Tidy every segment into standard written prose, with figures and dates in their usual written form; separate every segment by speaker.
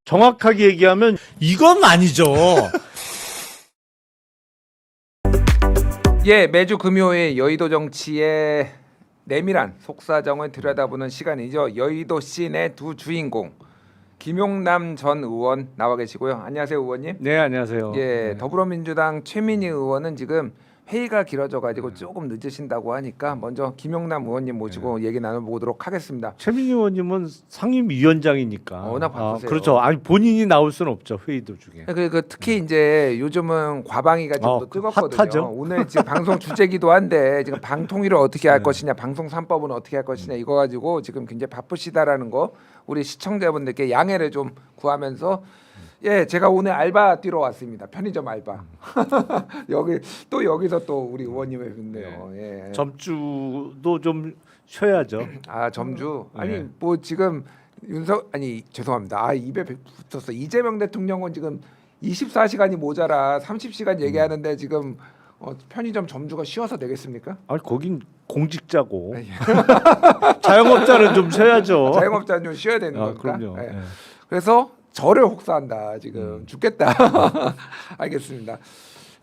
Speaker 1: 정확하게 얘기하면 이건 아니죠.
Speaker 2: 예, 매주 금요일 여의도 정치의 내밀한 속사정을 들여다보는 시간이죠. 여의도 씬의 두 주인공 김용남 전 의원 나와 계시고요. 안녕하세요, 의원님.
Speaker 1: 네, 안녕하세요.
Speaker 2: 예,
Speaker 1: 네.
Speaker 2: 더불어민주당 최민희 의원은 지금 회의가 길어져가지고 조금 늦으신다고 하니까 먼저 김용남 의원님 모시고 얘기 나눠보도록 하겠습니다.
Speaker 1: 최민희 의원님은 상임위원장이니까.
Speaker 2: 워낙 바쁘세요.
Speaker 1: 그렇죠. 아니 본인이 나올 수는 없죠, 회의 도중에.
Speaker 2: 특히 이제 요즘은 과방위가 좀 더 뜨겁거든요.
Speaker 1: 핫하죠.
Speaker 2: 오늘 지금 방송 주제기도 한데 지금 방통위를 어떻게 할
Speaker 1: 네.
Speaker 2: 것이냐, 방송 3법은 어떻게 할 것이냐 이거 가지고 지금 굉장히 바쁘시다라는 거 우리 시청자분들께 양해를 좀 구하면서 예, 제가 오늘 알바 뛰러 왔습니다. 편의점 알바. 여기서 또 우리 의원님을 뵙네요. 예.
Speaker 1: 점주도 좀 쉬어야죠.
Speaker 2: 아, 점주. 아니
Speaker 1: 네.
Speaker 2: 뭐 지금 죄송합니다. 아, 입에 붙었어. 이재명 대통령은 지금 24시간이 모자라 30시간 얘기하는데 지금 편의점 점주가 쉬어서 되겠습니까?
Speaker 1: 아니 거긴 공직자고 자영업자는 좀 쉬어야죠.
Speaker 2: 자영업자는 좀 쉬어야 되는
Speaker 1: 아,
Speaker 2: 겁니까?
Speaker 1: 그럼요.
Speaker 2: 예.
Speaker 1: 예.
Speaker 2: 그래서 저를 혹사한다 지금 죽겠다. 알겠습니다.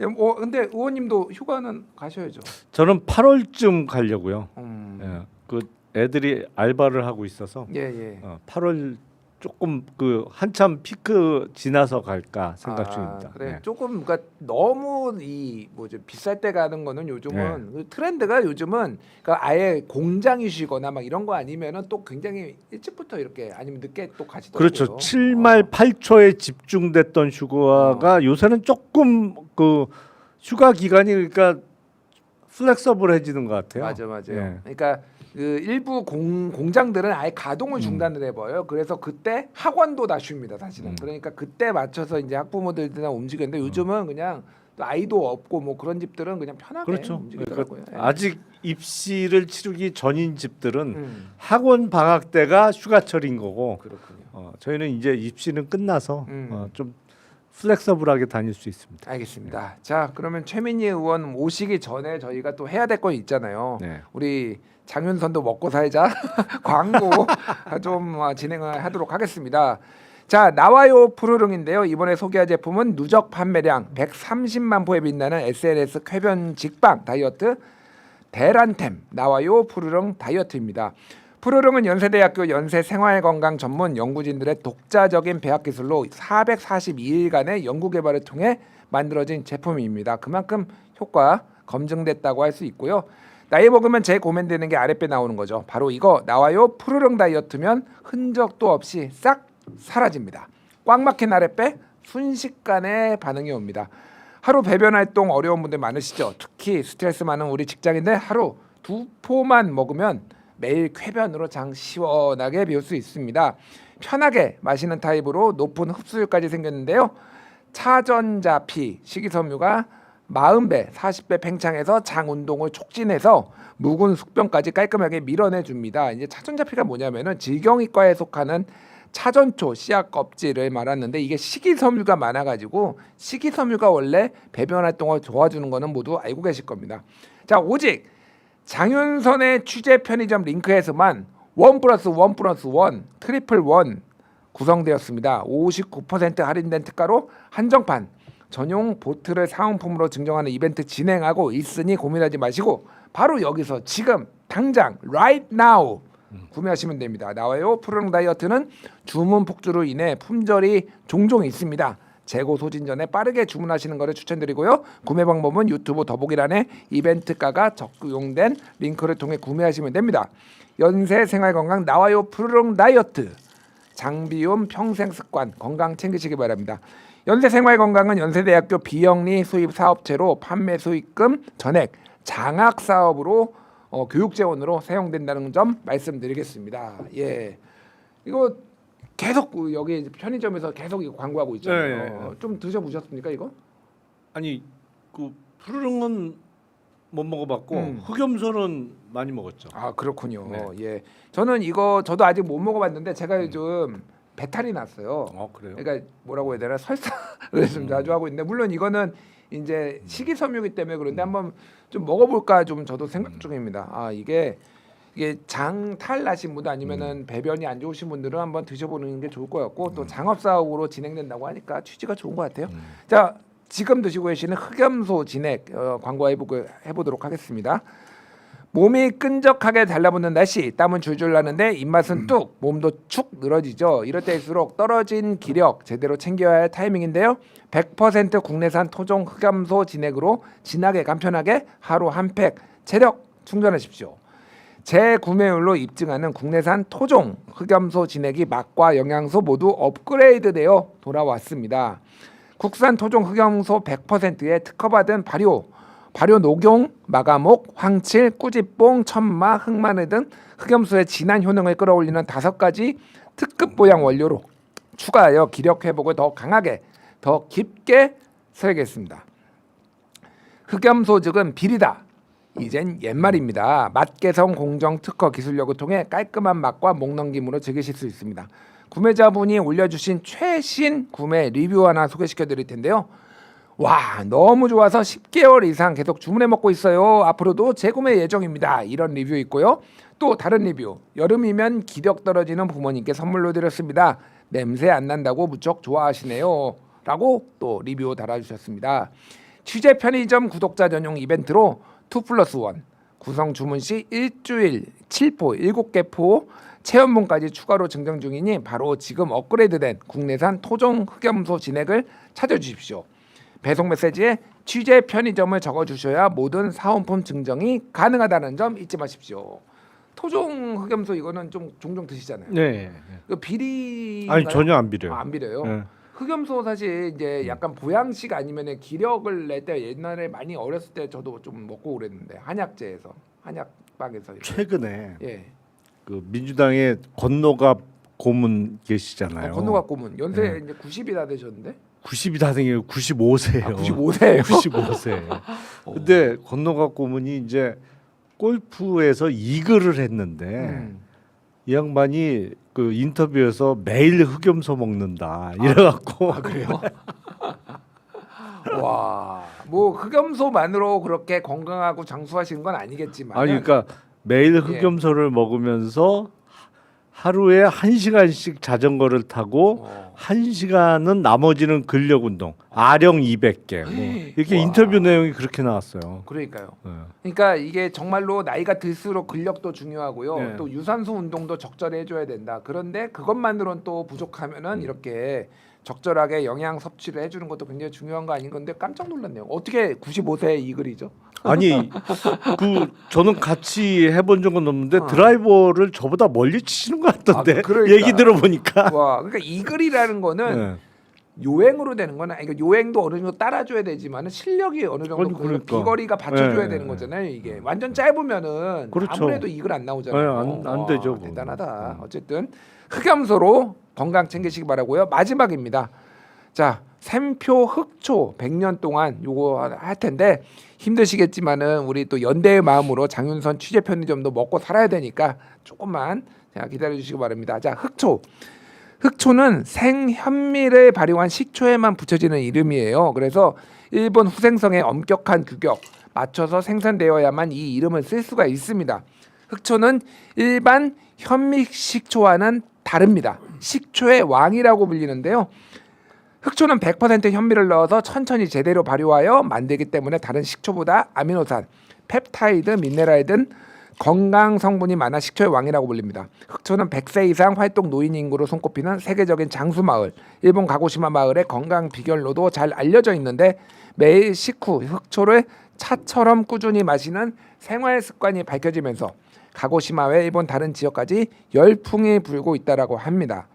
Speaker 2: 예, 근데 의원님도 휴가는 가셔야죠.
Speaker 1: 저는 8월쯤 가려고요.
Speaker 2: 음.
Speaker 1: 예. 그 애들이 알바를 하고 있어서
Speaker 2: 예.
Speaker 1: 8월 조금 그 한참 피크 지나서 갈까 생각
Speaker 2: 아,
Speaker 1: 중입니다.
Speaker 2: 그래.
Speaker 1: 네.
Speaker 2: 조금 그러니까 너무 이 뭐죠 비쌀 때 가는 거는 요즘은 그 트렌드가 요즘은 그러니까 아예 공장이 쉬거나 막 이런 거 아니면은 또 굉장히 일찍부터 이렇게 아니면 늦게 또 가시더라고요.
Speaker 1: 그렇죠. 7말 8초에 집중됐던 휴가가 요새는 조금 그 휴가 기간이 그러니까 플렉서블해지는 것 같아요.
Speaker 2: 맞아요.
Speaker 1: 예.
Speaker 2: 그러니까 그 일부 공장들은 아예 가동을 중단을 해버려요. 그래서 그때 학원도 다 쉽니다, 사실은. 그러니까 그때 맞춰서 이제 학부모들이나 움직였는데 요즘은 그냥 또 아이도 없고 뭐 그런 집들은 그냥 편하게
Speaker 1: 그렇죠.
Speaker 2: 움직이더라고요.
Speaker 1: 그러니까 아직 입시를 치르기 전인 집들은
Speaker 2: 음,
Speaker 1: 학원 방학 때가 휴가철인 거고
Speaker 2: 그렇군요.
Speaker 1: 저희는 이제 입시는 끝나서
Speaker 2: 음.
Speaker 1: 좀 플렉서블하게 다닐 수 있습니다.
Speaker 2: 알겠습니다. 자, 그러면 최민희 의원 오시기 전에 저희가 또 해야 될 거 있잖아요.
Speaker 1: 네.
Speaker 2: 우리 장윤선도 먹고 살자 광고 좀 진행을 하도록 하겠습니다. 자, 나와요 푸르릉인데요. 이번에 소개할 제품은 누적 판매량 130만 포에 빛나는 SNS 쾌변 직방 다이어트 대란템 나와요 푸르릉 다이어트입니다. 푸르릉은 연세대학교 연세생활건강 전문 연구진들의 독자적인 배합 기술로 442일간의 연구 개발을 통해 만들어진 제품입니다. 그만큼 효과 검증됐다고 할 수 있고요. 나이 먹으면 제일 고민되는 게 아랫배 나오는 거죠. 바로 이거 나와요 푸르릉 다이어트면 흔적도 없이 싹 사라집니다. 꽉 막힌 아랫배 순식간에 반응이 옵니다. 하루 배변 활동 어려운 분들 많으시죠. 특히 스트레스 많은 우리 직장인들 하루 2포만 먹으면 매일 쾌변으로 장 시원하게 비울 수 있습니다. 편하게 마시는 타입으로 높은 흡수율까지 생겼는데요. 차전자피 식이섬유가 40배, 40배 팽창해서 장 운동을 촉진해서 묵은 숙변까지 깔끔하게 밀어내줍니다. 이제 차전자피가 뭐냐면은 질경이과에 속하는 차전초 씨앗 껍질을 말하는데 이게 식이섬유가 많아가지고 식이섬유가 원래 배변 활동을 도와주는 거는 모두 알고 계실 겁니다. 자, 오직 장윤선의 취재 편의점 링크에서만 1+1+1 트리플 원 구성되었습니다. 59% 할인된 특가로 한정판 전용 보트를 사은품으로 증정하는 이벤트 진행하고 있으니 고민하지 마시고 바로 여기서 지금 당장 right now 구매하시면 됩니다. 나와요 푸르릉 다이어트는 주문 폭주로 인해 품절이 종종 있습니다. 재고 소진 전에 빠르게 주문하시는 것을 추천드리고요. 구매 방법은 유튜브 더보기란에 이벤트가가 적용된 링크를 통해 구매하시면 됩니다. 연세 생활건강 나와요 푸르릉 다이어트 장비움 평생습관 건강 챙기시기 바랍니다. 연세생활건강은 연세대학교 비영리 수입 사업체로 판매 수익금 전액 장학 사업으로 교육 재원으로 사용된다는 점 말씀드리겠습니다. 예, 이거 계속 여기 편의점에서 계속 이거 광고하고 있잖아요.
Speaker 1: 네.
Speaker 2: 좀 드셔보셨습니까 이거?
Speaker 1: 아니 그 푸르릉은 못 먹어봤고 흑염소는 많이 먹었죠.
Speaker 2: 아, 그렇군요.
Speaker 1: 네.
Speaker 2: 예, 저는 이거 저도 아직 못 먹어봤는데 제가 요즘 배탈이 났어요.
Speaker 1: 그래요?
Speaker 2: 그러니까 뭐라고 해야 되나 설사를 좀 자주 하고 있는데 물론 이거는 이제 식이섬유이기 때문에 그런데 한번 좀 먹어볼까 좀 저도 생각 중입니다. 아, 이게 이게 장탈 나신 분들 아니면은 배변이 안 좋으신 분들은 한번 드셔보는 게 좋을 것 같고 또 장업사업으로 진행된다고 하니까 취지가 좋은 것 같아요. 자, 지금 드시고 계시는 흑염소 진액 해보도록 하겠습니다. 몸이 끈적하게 달라붙는 날씨, 땀은 줄줄 나는데 입맛은 뚝, 몸도 축 늘어지죠. 이럴 때일수록 떨어진 기력 제대로 챙겨야 할 타이밍인데요. 100% 국내산 토종 흑염소 진액으로 진하게 간편하게 하루 한 팩 체력 충전하십시오. 재구매율로 입증하는 국내산 토종 흑염소 진액이 맛과 영양소 모두 업그레이드되어 돌아왔습니다. 국산 토종 흑염소 100%에 특허받은 발효 녹용, 마가목, 황칠, 꾸지뽕, 천마, 흑마늘 등 흑염소의 진한 효능을 끌어올리는 5가지 특급 보양 원료로 추가하여 기력 회복을 더 강하게, 더 깊게 설계했습니다. 흑염소즉은 비리다. 이젠 옛말입니다. 맛개성 공정 특허 기술력을 통해 깔끔한 맛과 목넘김으로 즐기실 수 있습니다. 구매자분이 올려주신 최신 구매 리뷰 하나 소개시켜드릴 텐데요. 와, 너무 좋아서 10개월 이상 계속 주문해 먹고 있어요. 앞으로도 재구매 예정입니다. 이런 리뷰 있고요. 또 다른 리뷰. 여름이면 기력 떨어지는 부모님께 선물로 드렸습니다. 냄새 안 난다고 무척 좋아하시네요. 라고 또 리뷰 달아주셨습니다. 취재 편의점 구독자 전용 이벤트로 2+1 구성 주문 시 일주일 7포 7개 포 체험분까지 추가로 증정 중이니 바로 지금 업그레이드된 국내산 토종 흑염소 진액을 찾아주십시오. 배송 메시지에 취재 편의점을 적어주셔야 모든 사은품 증정이 가능하다는 점 잊지 마십시오. 토종 흑염소 이거는 좀 종종 드시잖아요.
Speaker 1: 네.
Speaker 2: 그 비리
Speaker 1: 아니 전혀 안 비려요.
Speaker 2: 안 비려요.
Speaker 1: 네.
Speaker 2: 흑염소 사실 이제 약간 보양식 아니면 기력을 낼 때 옛날에 많이 어렸을 때 저도 좀 먹고 그랬는데 한약재에서 한약방에서 이렇게.
Speaker 1: 최근에
Speaker 2: 예.
Speaker 1: 그 민주당의 건노갑 고문 계시잖아요.
Speaker 2: 건노갑 고문 연세
Speaker 1: 네.
Speaker 2: 이제 90이 다 되셨는데
Speaker 1: 90이 다 생겨 95세예요.
Speaker 2: 95세예요.
Speaker 1: 95세예요. 근데 건노갑 고문이 이제 골프에서 이글을 했는데 이 양반이 그 인터뷰에서 매일 흑염소 먹는다 이래갖고
Speaker 2: 그래요? 와, 뭐 흑염소만으로 그렇게 건강하고 장수하시는 건 아니겠지만
Speaker 1: 아니 그러니까 매일 흑염소를 먹으면서 하루에 1시간씩 자전거를 타고 1시간은 나머지는 근력 운동 아령 200개 뭐 이렇게
Speaker 2: 와.
Speaker 1: 인터뷰 내용이 그렇게 나왔어요.
Speaker 2: 그러니까요.
Speaker 1: 네.
Speaker 2: 그러니까 이게 정말로 나이가 들수록 근력도 중요하고요.
Speaker 1: 네.
Speaker 2: 또 유산소 운동도 적절히 해줘야 된다. 그런데 그것만으로는 또 부족하면은 이렇게 적절하게 영양 섭취를 해주는 것도 굉장히 중요한 거 아닌 건데 깜짝 놀랐네요. 어떻게 95세에 이 글이죠?
Speaker 1: 아니 그 저는 같이 해본 적은 없는데 드라이버를 저보다 멀리 치시는 것 같던데
Speaker 2: 그러니까.
Speaker 1: 얘기 들어보니까.
Speaker 2: 와, 그러니까 이 글이라는 거는
Speaker 1: 네.
Speaker 2: 요행으로 되는 거는 그러니까 요행도 어느 정도 따라줘야 되지만 실력이 어느 정도
Speaker 1: 아니, 그러니까.
Speaker 2: 비거리가 받쳐줘야
Speaker 1: 네.
Speaker 2: 되는 거잖아요. 이게 완전 짧으면은
Speaker 1: 그렇죠.
Speaker 2: 아무래도 이글 안 나오잖아요.
Speaker 1: 네, 안 되죠, 그건.
Speaker 2: 대단하다. 어쨌든 흑염소로 건강 챙기시기 바라고요. 마지막입니다. 자, 샘표 흑초 100년 동안 요거 할 텐데 힘드시겠지만은 우리 또 연대의 마음으로 장윤선 취재 편의점도 먹고 살아야 되니까 조금만 기다려 주시기 바랍니다. 자, 흑초는 생현미를 발효한 식초에만 붙여지는 이름이에요. 그래서 일본 후생성의 엄격한 규격 맞춰서 생산되어야만 이 이름을 쓸 수가 있습니다. 흑초는 일반 현미 식초와는 다릅니다. 식초의 왕이라고 불리는데요. 흑초는 100% 현미를 넣어서 천천히 제대로 발효하여 만들기 때문에 다른 식초보다 아미노산, 펩타이드, 미네랄 등 건강 성분이 많아 식초의 왕이라고 불립니다. 흑초는 100세 이상 활동 노인 인구로 손꼽히는 세계적인 장수 마을, 일본 가고시마 마을의 건강 비결로도 잘 알려져 있는데 매일 식후 흑초를 차처럼 꾸준히 마시는 생활 습관이 밝혀지면서 가고시마 외 일본 다른 지역까지 열풍이 불고 있다라고 합니다.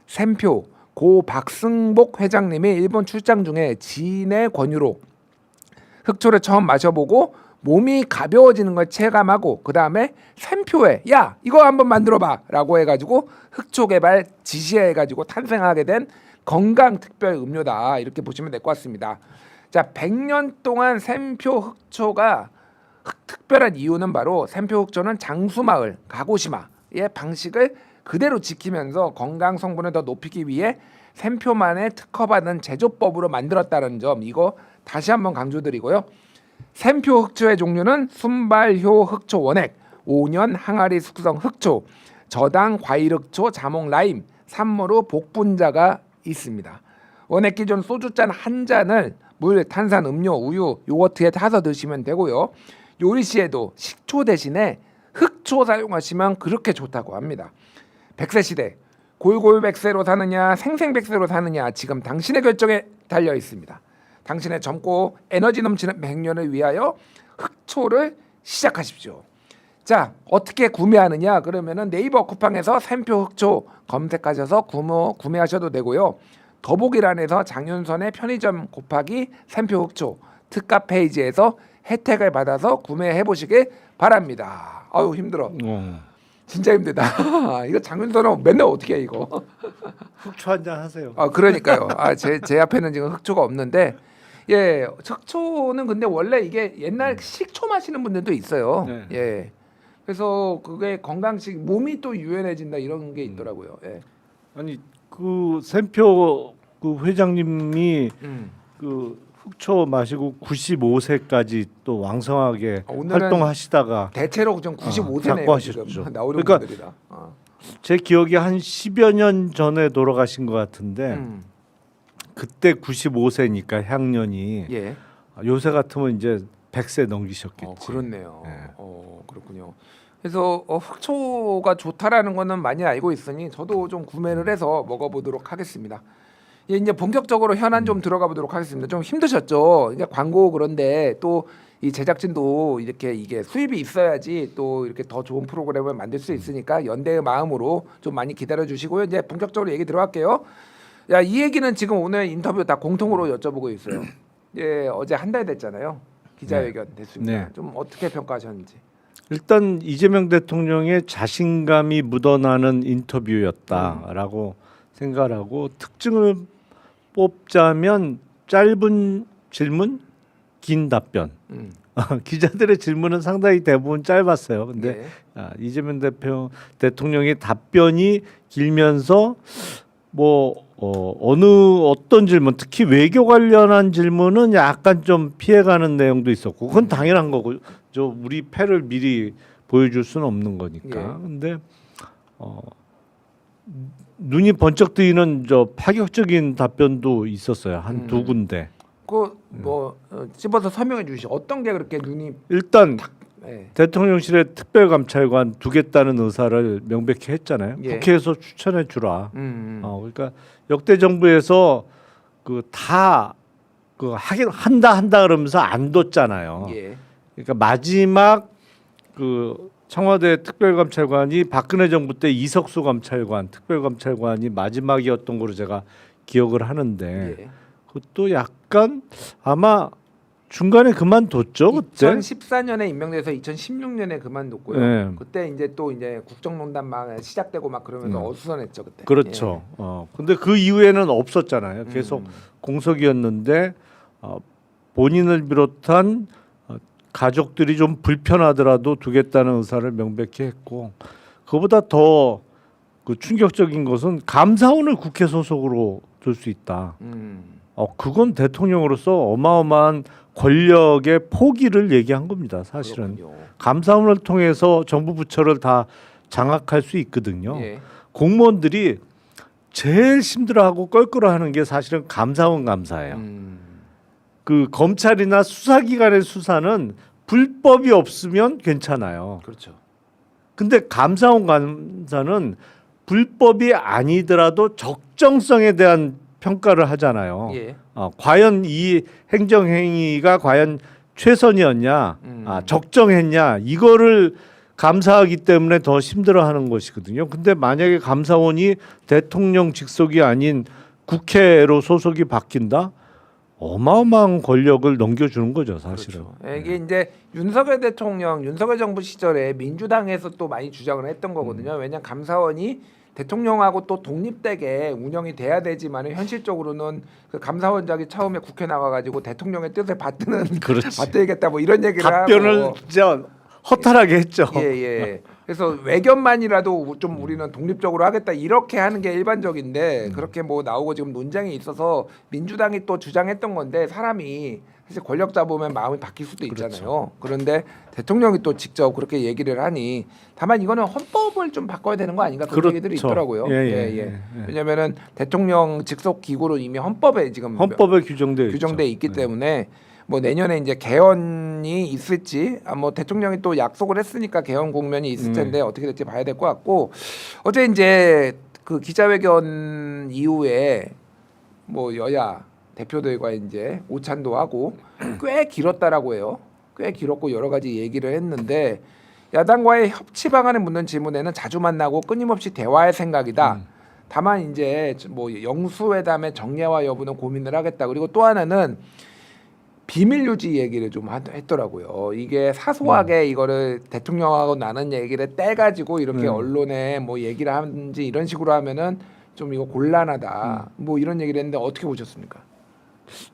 Speaker 2: 샘표 고 박승복 회장님이 일본 출장 중에 지인의 권유로 흑초를 처음 마셔보고 몸이 가벼워지는 걸 체감하고 그 다음에 샘표에 야 이거 한번 만들어봐 라고 해가지고 흑초 개발 지시해가지고 탄생하게 된 건강 특별 음료다 이렇게 보시면 될 것 같습니다. 자, 100년 동안 샘표 흑초가 특별한 이유는 바로 샘표 흑초는 장수마을 가고시마의 방식을 그대로 지키면서 건강 성분을 더 높이기 위해 샘표만의 특허받은 제조법으로 만들었다는 점 이거 다시 한번 강조드리고요. 샘표 흑초의 종류는 순발효 흑초 원액, 5년 항아리 숙성 흑초, 저당 과일 흑초, 자몽 라임, 산모로 복분자가 있습니다. 원액 기존 소주잔 한 잔을 물, 탄산 음료, 우유, 요거트에 타서 드시면 되고요. 요리 시에도 식초 대신에 흑초 사용하시면 그렇게 좋다고 합니다. 100세 시대 골골백세로 사느냐 생생백세로 사느냐 지금 당신의 결정에 달려 있습니다. 당신의 젊고 에너지 넘치는 100년을 위하여 흑초를 시작하십시오. 자, 어떻게 구매하느냐? 그러면은 네이버 쿠팡에서 샘표 흑초 검색하셔서 구매하셔도 되고요. 더보기란에서 장윤선의 편의점 곱하기 샘표 흑초 특가 페이지에서 혜택을 받아서 구매해 보시길 바랍니다. 아유 힘들어. 진짜 힘들다. 이거 장윤선은 맨날 어떻게 해 이거?
Speaker 1: 흑초 한잔 하세요.
Speaker 2: 아 그러니까요. 제 앞에는 지금 흑초가 없는데 예, 흑초는 근데 원래 이게 옛날 식초 마시는 분들도 있어요.
Speaker 1: 네.
Speaker 2: 예. 그래서 그게 건강식 몸이 또 유연해진다 이런 게 있더라고요. 예.
Speaker 1: 아니 그 샘표 그 회장님이 그 흑초 마시고 95세까지 또 왕성하게
Speaker 2: 오늘은
Speaker 1: 활동하시다가
Speaker 2: 대체로 좀 95세네요.
Speaker 1: 자꾸
Speaker 2: 지금
Speaker 1: 하셨죠.
Speaker 2: 나오는
Speaker 1: 그러니까
Speaker 2: 분들이다.
Speaker 1: 제 기억이 한 10여 년 전에 돌아가신 것 같은데 그때 95세니까 향년이
Speaker 2: 예.
Speaker 1: 요새 같으면 이제 100세 넘기셨겠지.
Speaker 2: 그렇네요.
Speaker 1: 네.
Speaker 2: 그렇군요. 그래서 흑초가 좋다라는 거는 많이 알고 있으니 저도 좀 구매를 해서 먹어보도록 하겠습니다. 예, 이제 본격적으로 현안 좀 들어가 보도록 하겠습니다. 좀 힘드셨죠? 그러니까 광고 그런데 또 이 제작진도 이렇게 이게 수입이 있어야지 또 이렇게 더 좋은 프로그램을 만들 수 있으니까 연대의 마음으로 좀 많이 기다려 주시고요. 이제 본격적으로 얘기 들어갈게요. 야, 이 얘기는 지금 오늘 인터뷰 다 공통으로 여쭤보고 있어요. 예, 어제 한 달 됐잖아요. 기자회견 됐습니다.
Speaker 1: 네.
Speaker 2: 좀 어떻게 평가하셨는지.
Speaker 1: 일단 이재명 대통령의 자신감이 묻어나는 인터뷰였다라고 생각하고 특징을 뽑자면 짧은 질문, 긴 답변. 기자들의 질문은 상당히 대부분 짧았어요. 근데 이재명 대통령의 답변이 길면서 어떤 질문, 특히 외교 관련한 질문은 약간 좀 피해가는 내용도 있었고, 그건 당연한 거고, 우리 패를 미리 보여줄 수는 없는 거니까. 근데 눈이 번쩍 뜨이는 파격적인 답변도 있었어요. 한 두 군데.
Speaker 2: 찝어서 설명해 주시죠. 어떤 게 그렇게 눈이
Speaker 1: 일단
Speaker 2: 네.
Speaker 1: 대통령실에 특별감찰관 두겠다는 의사를 명백히 했잖아요.
Speaker 2: 예.
Speaker 1: 국회에서 추천해 주라. 그러니까 역대 정부에서 하긴 한다 그러면서 안 뒀잖아요.
Speaker 2: 예.
Speaker 1: 그러니까 마지막 청와대 특별감찰관이 박근혜 정부 때 이석수 감찰관 특별감찰관이 마지막이었던 걸로 제가 기억을 하는데
Speaker 2: 예.
Speaker 1: 그것도 약간 아마 중간에 그만뒀죠 그때.
Speaker 2: 2014년에 임명돼서 2016년에 그만뒀고요.
Speaker 1: 네.
Speaker 2: 그때 이제 국정농단 막 시작되고 막 그러면서 어수선했죠 그때.
Speaker 1: 그렇죠. 근데 그 이후에는 없었잖아요. 계속 공석이었는데 본인을 비롯한 가족들이 좀 불편하더라도 두겠다는 의사를 명백히 했고, 그보다 더 충격적인 것은 감사원을 국회 소속으로 둘 수 있다. 그건 대통령으로서 어마어마한 권력의 포기를 얘기한 겁니다. 사실은.
Speaker 2: 그렇군요.
Speaker 1: 감사원을 통해서 정부 부처를 다 장악할 수 있거든요.
Speaker 2: 예.
Speaker 1: 공무원들이 제일 힘들어하고 껄끄러워하는 게 사실은 감사원 감사예요. 그 검찰이나 수사기관의 수사는 불법이 없으면 괜찮아요.
Speaker 2: 그렇죠.
Speaker 1: 근데 감사원 감사는 불법이 아니더라도 적정성에 대한 평가를 하잖아요.
Speaker 2: 예.
Speaker 1: 과연 이 행정행위가 과연 최선이었냐, 적정했냐, 이거를 감사하기 때문에 더 힘들어하는 것이거든요. 근데 만약에 감사원이 대통령 직속이 아닌 국회로 소속이 바뀐다? 어마어마한 권력을 넘겨주는 거죠, 사실은.
Speaker 2: 그렇죠. 이게 이제 윤석열 대통령, 윤석열 정부 시절에 민주당에서 또 많이 주장을 했던 거거든요. 왜냐하면 감사원이 대통령하고 또 독립되게 운영이 돼야 되지만 현실적으로는 그 감사원장이 처음에 국회 나와가지고 대통령의 뜻을 받들겠다 뭐 이런 얘기를
Speaker 1: 답변을
Speaker 2: 하고
Speaker 1: 진짜 허탈하게 했죠.
Speaker 2: 예. 그래서 외견만이라도 좀 우리는 독립적으로 하겠다 이렇게 하는 게 일반적인데 그렇게 뭐 나오고 지금 논쟁이 있어서 민주당이 또 주장했던 건데 사람이 사실 권력 잡으면 마음이 바뀔 수도 있잖아요. 그런데 대통령이 또 직접 그렇게 얘기를 하니 다만 이거는 헌법을 좀 바꿔야 되는 거 아닌가 그런 얘기들이 있더라고요. 예. 왜냐면은 대통령 직속 기구로 이미 헌법에 지금 규정돼 있기 때문에 뭐 내년에 이제 개헌이 있을지 뭐 대통령이 또 약속을 했으니까 개헌 국면이 있을 텐데 어떻게 될지 봐야 될 것 같고 어제 이제 그 기자회견 이후에 뭐 여야 대표들과 이제 오찬도 하고 꽤 길었다라고 해요. 꽤 길었고 여러 가지 얘기를 했는데 야당과의 협치 방안을 묻는 질문에는 자주 만나고 끊임없이 대화할 생각이다. 다만 이제 뭐 영수회담의 정례화 여부는 고민을 하겠다. 그리고 또 하나는 비밀 유지 얘기를 좀 했더라고요. 이게 사소하게 이거를 대통령하고 나눈 얘기를 떼가지고 이렇게 언론에 뭐 얘기를 하는지 이런 식으로 하면은 좀 이거 곤란하다. 뭐 이런 얘기를 했는데 어떻게 보셨습니까?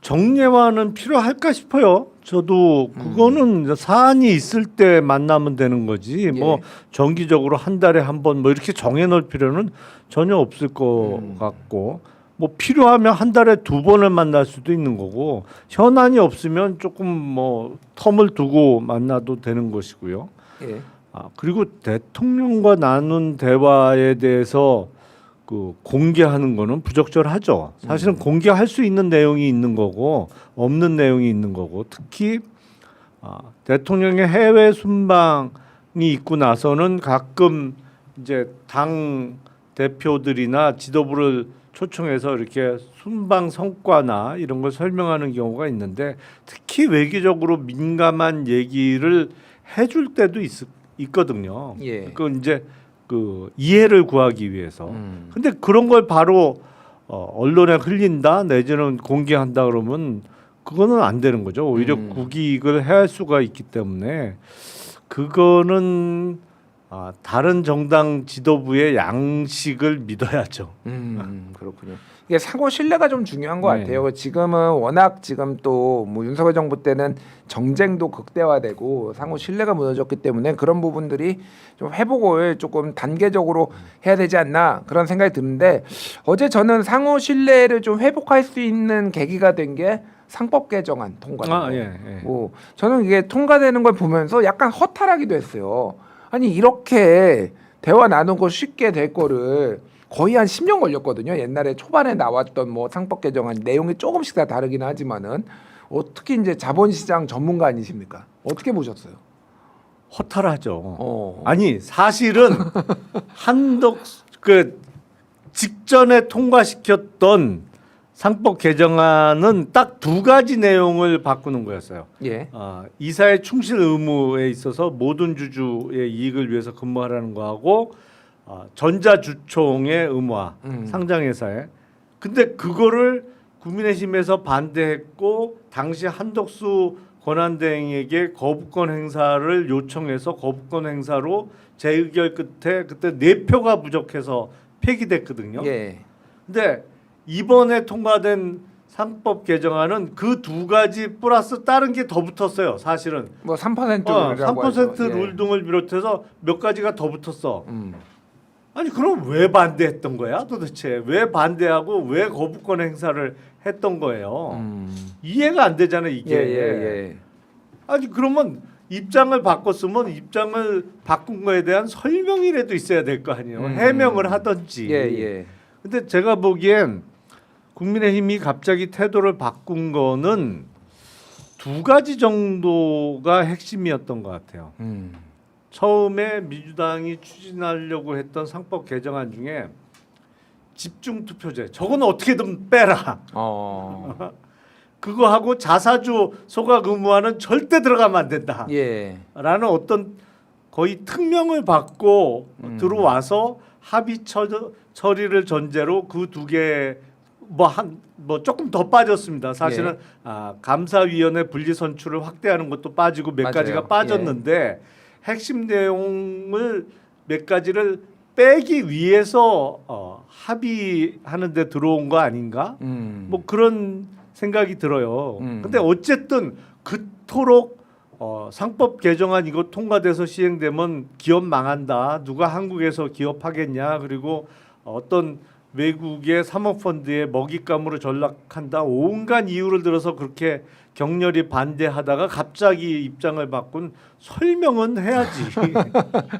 Speaker 1: 정례화는 필요할까 싶어요. 저도 그거는 사안이 있을 때 만나면 되는 거지. 뭐 정기적으로 한 달에 한 번 뭐 이렇게 정해놓을 필요는 전혀 없을 것 같고. 뭐 필요하면 한 달에 2번을 만날 수도 있는 거고 현안이 없으면 조금 뭐 텀을 두고 만나도 되는 것이고요. 그리고 대통령과 나눈 대화에 대해서 그 공개하는 거는 부적절하죠. 사실은 공개할 수 있는 내용이 있는 거고 없는 내용이 있는 거고 특히 대통령의 해외 순방이 있고 나서는 가끔 이제 당 대표들이나 지도부를 초청해서 이렇게 순방 성과나 이런 걸 설명하는 경우가 있는데 특히 외교적으로 민감한 얘기를 해줄 때도 있거든요. 그 이제 그 이해를 구하기 위해서. 근데 그런 걸 바로 언론에 흘린다 내지는 공개한다 그러면 그거는 안 되는 거죠. 오히려 국익을 해할 수가 있기 때문에 그거는 다른 정당 지도부의 양식을 믿어야죠.
Speaker 2: 그렇군요. 이게 상호 신뢰가 좀 중요한 것 같아요. 지금은 워낙 지금 또 뭐 윤석열 정부 때는 정쟁도 극대화되고 상호 신뢰가 무너졌기 때문에 그런 부분들이 좀 회복을 조금 단계적으로 해야 되지 않나 그런 생각이 드는데 어제 저는 상호 신뢰를 좀 회복할 수 있는 계기가 된 게 상법 개정안 통과된 거. 뭐 저는 이게 통과되는 걸 보면서 약간 허탈하기도 했어요. 아니 이렇게 대화 나누고 쉽게 될 거를 거의 한 10년 걸렸거든요. 옛날에 초반에 나왔던 뭐 상법 개정안 내용이 조금씩 다 다르긴 하지만은 어떻게 이제 자본시장 전문가 아니십니까? 어떻게 보셨어요?
Speaker 1: 허탈하죠. 아니 사실은 그 직전에 통과시켰던 상법 개정안은 딱 2가지 내용을 바꾸는 거였어요. 이사의 충실 의무에 있어서 모든 주주의 이익을 위해서 근무하라는 거하고 전자주총의 의무화 상장회사에. 근데 그거를 국민의힘에서 반대했고 당시 한덕수 권한대행에게 거부권 행사를 요청해서 거부권 행사로 재의결 끝에 그때 4표가 부족해서 폐기됐거든요. 근데 이번에 통과된 상법 개정안은 그 2가지 플러스 다른 게 더 붙었어요. 사실은
Speaker 2: 뭐 3%
Speaker 1: 룰 등을 비롯해서 몇 가지가 더 붙었어. 아니 그럼 왜 반대했던 거야 도대체? 왜 반대하고 왜 거부권 행사를 했던 거예요? 이해가 안 되잖아요 이게. 아니 그러면 입장을 바꿨으면 입장을 바꾼 거에 대한 설명이라도 있어야 될 거 아니에요. 해명을 하든지. 근데 제가 보기엔 국민의힘이 갑자기 태도를 바꾼 거는 2가지 정도가 핵심이었던 것 같아요. 처음에 민주당이 추진하려고 했던 상법 개정안 중에 집중투표제 저거는 어떻게든 빼라. 그거 하고 자사주 소각 의무화는 절대 들어가면 안 된다. 라는 어떤 거의 특명을 받고 들어와서 합의 처리를 전제로 그 2개 뭐 조금 더 빠졌습니다. 사실은 감사위원회 분리선출을 확대하는 것도 빠지고 몇 가지가 빠졌는데 핵심 내용을 몇 가지를 빼기 위해서 합의하는 데 들어온 거 아닌가? 뭐 그런 생각이 들어요. 근데 어쨌든 그토록 상법 개정안 이거 통과돼서 시행되면 기업 망한다. 누가 한국에서 기업하겠냐. 그리고 어떤 외국의 사모펀드에 먹잇감으로 전락한다. 온갖 이유를 들어서 그렇게 격렬히 반대하다가 갑자기 입장을 바꾼 설명은 해야지.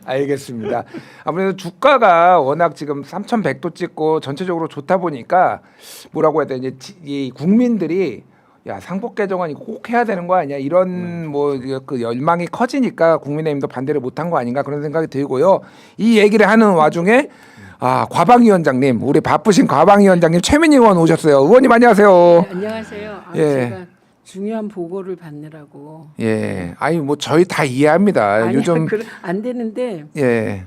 Speaker 2: 알겠습니다. 아무래도 주가가 워낙 지금 3,100도 찍고 전체적으로 좋다 보니까 뭐라고 해야 되지? 이 국민들이 야 상법 개정안 이거 꼭 해야 되는 거 아니야? 이런 뭐 그 열망이 커지니까 국민의힘도 반대를 못한 거 아닌가 그런 생각이 들고요. 이 얘기를 하는 와중에 과방위원장님, 우리 바쁘신 과방위원장님 최민희 의원 오셨어요. 의원님 안녕하세요.
Speaker 3: 네, 안녕하세요.
Speaker 2: 예.
Speaker 3: 제가 중요한 보고를 받느라고.
Speaker 2: 예, 아니 뭐 저희 다 이해합니다.
Speaker 3: 아니요,
Speaker 2: 요즘
Speaker 3: 안 되는데
Speaker 2: 예,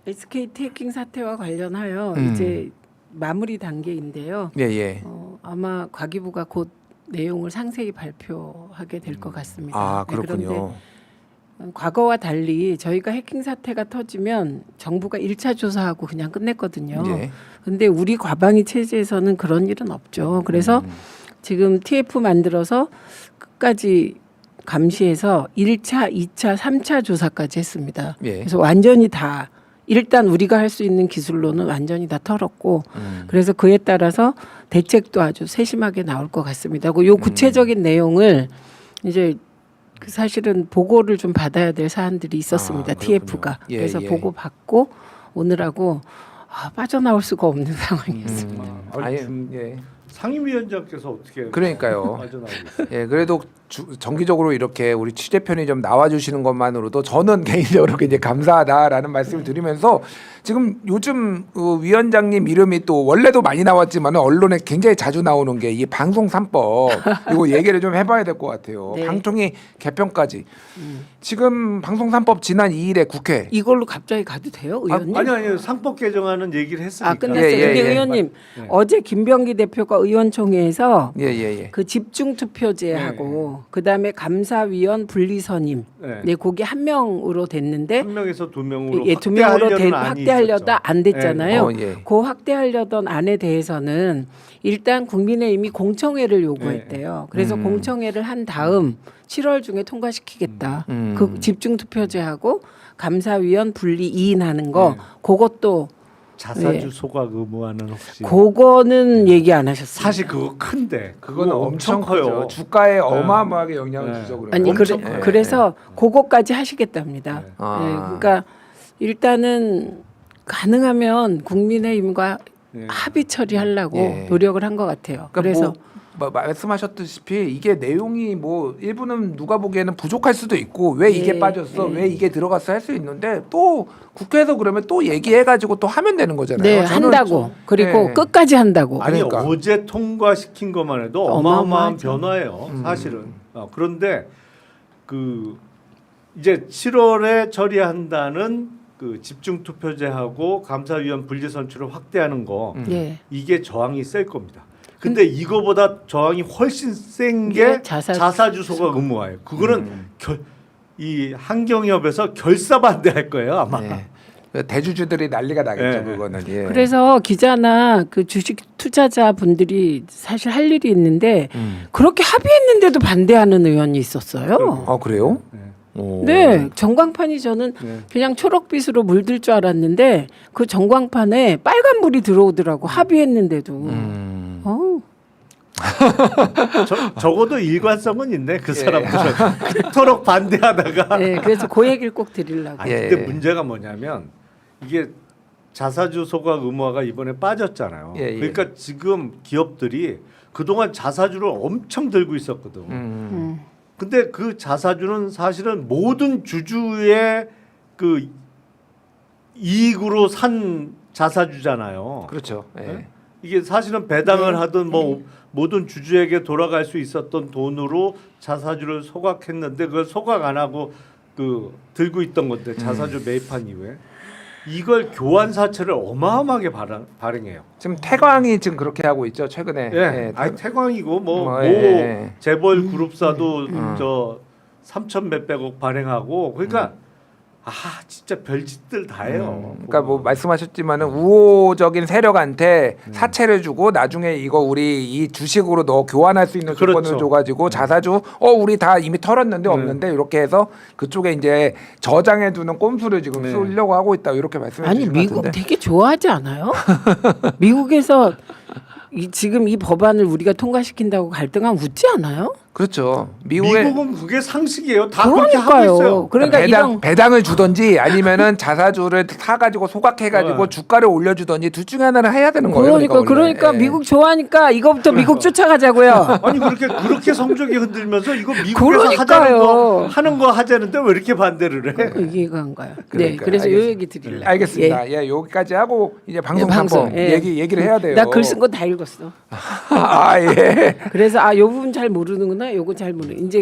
Speaker 3: SKT 해킹 사태와 관련하여 이제 마무리 단계인데요.
Speaker 2: 예, 예.
Speaker 3: 아마 과기부가 곧 내용을 상세히 발표하게 될 것 같습니다.
Speaker 2: 아
Speaker 3: 네,
Speaker 2: 그렇군요.
Speaker 3: 그런데 과거와 달리 저희가 해킹 사태가 터지면 정부가 1차 조사하고 그냥 끝냈거든요.
Speaker 2: 예.
Speaker 3: 근데 우리 과방위 체제에서는 그런 일은 없죠. 그래서 지금 TF 만들어서 끝까지 감시해서 1차, 2차, 3차 조사까지 했습니다.
Speaker 2: 예.
Speaker 3: 그래서 완전히 다 일단 우리가 할 수 있는 기술로는 완전히 다 털었고 그래서 그에 따라서 대책도 아주 세심하게 나올 것 같습니다. 요 구체적인 내용을 이제 그 사실은 보고를 좀 받아야 될 사안들이 있었습니다.
Speaker 2: 그렇군요.
Speaker 3: TF가.
Speaker 2: 예,
Speaker 3: 그래서
Speaker 2: 예.
Speaker 3: 보고 받고 오늘하고 빠져나올 수가 없는 상황이었습니다.
Speaker 2: 아니,
Speaker 1: 지금
Speaker 2: 예.
Speaker 1: 상임위원장께서 어떻게
Speaker 2: 그러니까요.
Speaker 1: 빠져나오겠어요?
Speaker 2: 예, 그래도 정기적으로 이렇게 우리 취재편이 좀 나와주시는 것만으로도 저는 개인적으로 굉장히 감사하다라는 말씀을 드리면서 지금 요즘 위원장님 이름이 또 원래도 많이 나왔지만 언론에 굉장히 자주 나오는 게 이 방송 3법 이거 얘기를 좀 해봐야 될 것 같아요.
Speaker 3: 네.
Speaker 2: 방통위 개편까지 지금 방송 3법 지난 2일에 국회
Speaker 3: 이걸로 갑자기 가도 돼요, 의원님?
Speaker 1: 아니 상법 개정안은 얘기를 했으니까.
Speaker 3: 끝났어요.
Speaker 2: 예, 예,
Speaker 3: 근데
Speaker 2: 예.
Speaker 3: 의원님
Speaker 1: 네.
Speaker 3: 어제 김병기 대표가 의원총회에서
Speaker 2: 예예예.
Speaker 3: 그 집중 투표제하고 그다음에 감사위원 분리선임
Speaker 1: 네.
Speaker 3: 네, 거기 한 명으로 됐는데
Speaker 1: 한 명에서 두 명으로
Speaker 3: 두 명으로
Speaker 1: 확대하려는 안이
Speaker 3: 확대하려다
Speaker 1: 있었죠.
Speaker 3: 안 됐잖아요.
Speaker 2: 예.
Speaker 3: 그 확대하려던 안에 대해서는 일단 국민의힘이 공청회를 요구했대요. 그래서 공청회를 한 다음 7월 중에 통과시키겠다. 그 집중 투표제하고 감사위원 분리 2인 하는 거 그것도
Speaker 1: 자사주 소각 의무화는 혹시
Speaker 3: 그거는 얘기 안 하셨어요.
Speaker 1: 사실 그거 큰데
Speaker 2: 그거는
Speaker 1: 그거
Speaker 2: 엄청 커요. 주가에 어마어마하게 영향을
Speaker 1: 네.
Speaker 2: 주죠. 그러면.
Speaker 3: 아니
Speaker 1: 엄청 커요.
Speaker 3: 그래서 그거까지 하시겠답니다.
Speaker 1: 네.
Speaker 2: 아.
Speaker 3: 네, 그러니까 일단은 가능하면 국민의힘과
Speaker 1: 네.
Speaker 3: 합의 처리하려고
Speaker 2: 예.
Speaker 3: 노력을 한 것 같아요.
Speaker 2: 그러니까
Speaker 3: 그래서
Speaker 2: 뭐 말씀하셨다시피 이게 내용이 뭐 일부는 누가 보기에는 부족할 수도 있고 왜 이게
Speaker 3: 예,
Speaker 2: 빠졌어
Speaker 3: 예.
Speaker 2: 왜 이게 들어갔어 할 수 있는데 또 국회에서 그러면 또 얘기해가지고 또 하면 되는 거잖아요.
Speaker 3: 네
Speaker 2: 저는
Speaker 3: 한다고 그리고
Speaker 2: 예.
Speaker 3: 끝까지 한다고.
Speaker 1: 아니
Speaker 2: 그러니까.
Speaker 1: 어제 통과시킨 것만 해도 어마어마한
Speaker 3: 어마어마하죠.
Speaker 1: 변화예요. 사실은. 그런데 그 이제 7월에 처리한다는 그 집중 투표제하고 감사위원 분리 선출을 확대하는 거
Speaker 3: 예.
Speaker 1: 이게 저항이 셀 겁니다. 근데 이거보다 저항이 훨씬 센 게
Speaker 3: 네,
Speaker 1: 자사주 소각 의무화예요. 그거는 이 한경협에서 결사 반대할 거예요 아마.
Speaker 2: 네. 대주주들이 난리가 나겠죠.
Speaker 1: 예.
Speaker 2: 그거는. 예.
Speaker 3: 그래서 기자나 그 주식 투자자 분들이 사실 할 일이 있는데 그렇게 합의했는데도 반대하는 의원이 있었어요.
Speaker 2: 아 그래요?
Speaker 1: 네.
Speaker 2: 오.
Speaker 3: 네, 전광판이 저는
Speaker 1: 네.
Speaker 3: 그냥 초록빛으로 물들 줄 알았는데 그 전광판에 빨간 불이 들어오더라고 합의했는데도. 어우.
Speaker 1: 적어도 일관성은 있네
Speaker 2: 예.
Speaker 1: 그 사람들은 그토록 반대하다가.
Speaker 3: 네, 그래서 그 얘기를 꼭 드리려고.
Speaker 1: 아니
Speaker 2: 예.
Speaker 1: 근데 문제가 뭐냐면 이게 자사주 소각 의무화가 이번에 빠졌잖아요.
Speaker 2: 예, 예.
Speaker 1: 그러니까 지금 기업들이 그동안 자사주를 엄청 들고 있었거든. 근데 그 자사주는 사실은 모든 주주의 그 이익으로 산 자사주잖아요.
Speaker 2: 그렇죠. 예.
Speaker 1: 네? 이게 사실은 배당을
Speaker 3: 네.
Speaker 1: 하든 뭐 모든 주주에게 돌아갈 수 있었던 돈으로 자사주를 소각했는데 그걸 소각 안 하고 그 들고 있던 건데 자사주 매입한 이후에 이걸 교환 사채를 어마어마하게 발행해요.
Speaker 2: 지금 태광이 지금 그렇게 하고 있죠. 최근에.
Speaker 1: 예,
Speaker 2: 예.
Speaker 1: 아니 태광이고 뭐
Speaker 2: 예.
Speaker 1: 재벌 그룹사도 저 3천 몇백억 발행하고 그러니까 진짜 별짓들 다 해요.
Speaker 2: 그러니까 뭐 말씀하셨지만은 우호적인 세력한테 사채를 주고 나중에 이거 우리 이 주식으로 너 교환할 수 있는 조건을
Speaker 1: 그렇죠.
Speaker 2: 줘가지고 자사주 우리 다 이미 털었는데 없는데 이렇게 해서 그쪽에 이제 저장해 두는 꼼수를 지금
Speaker 1: 네.
Speaker 2: 쓰려고 하고 있다 이렇게 말씀해
Speaker 3: 아니
Speaker 2: 주신 것
Speaker 3: 미국
Speaker 2: 같은데.
Speaker 3: 되게 좋아하지 않아요? 미국에서 지금 이 법안을 우리가 통과시킨다고 갈등하면 웃지 않아요?
Speaker 2: 그렇죠. 미국의
Speaker 1: 미국은 그게 상식이에요. 다 그렇게 하고
Speaker 3: 그러니까요.
Speaker 1: 있어요.
Speaker 3: 그러니까 이런
Speaker 2: 배당을 주던지 아니면은 자사주를 사가지고 소각해가지고 주가를 올려주던지 둘 중에 하나는 해야 되는 거예요.
Speaker 3: 그러니까
Speaker 2: 원래.
Speaker 3: 미국 좋아하니까 이거부터 미국 쫓아가자고요.
Speaker 1: 아니 그렇게 성적이 흔들면서 이거 미국에서
Speaker 3: 그러니까요.
Speaker 1: 하는 거 하자는데 왜 이렇게 반대를 해?
Speaker 3: 이해가 안 가요. 네,
Speaker 2: 그러니까요.
Speaker 3: 그래서 요
Speaker 2: 알겠습니다.
Speaker 3: 얘기 드릴래요.
Speaker 2: 알겠습니다. 예, 여기까지 하고 이제 방송
Speaker 3: 예,
Speaker 2: 방송
Speaker 3: 예.
Speaker 2: 얘기를 해야 돼요.
Speaker 3: 나 글 쓴 거 다 읽었어.
Speaker 2: 아 예.
Speaker 3: 그래서 요 부분 잘 모르는구나. 요거 잘 모르. 이제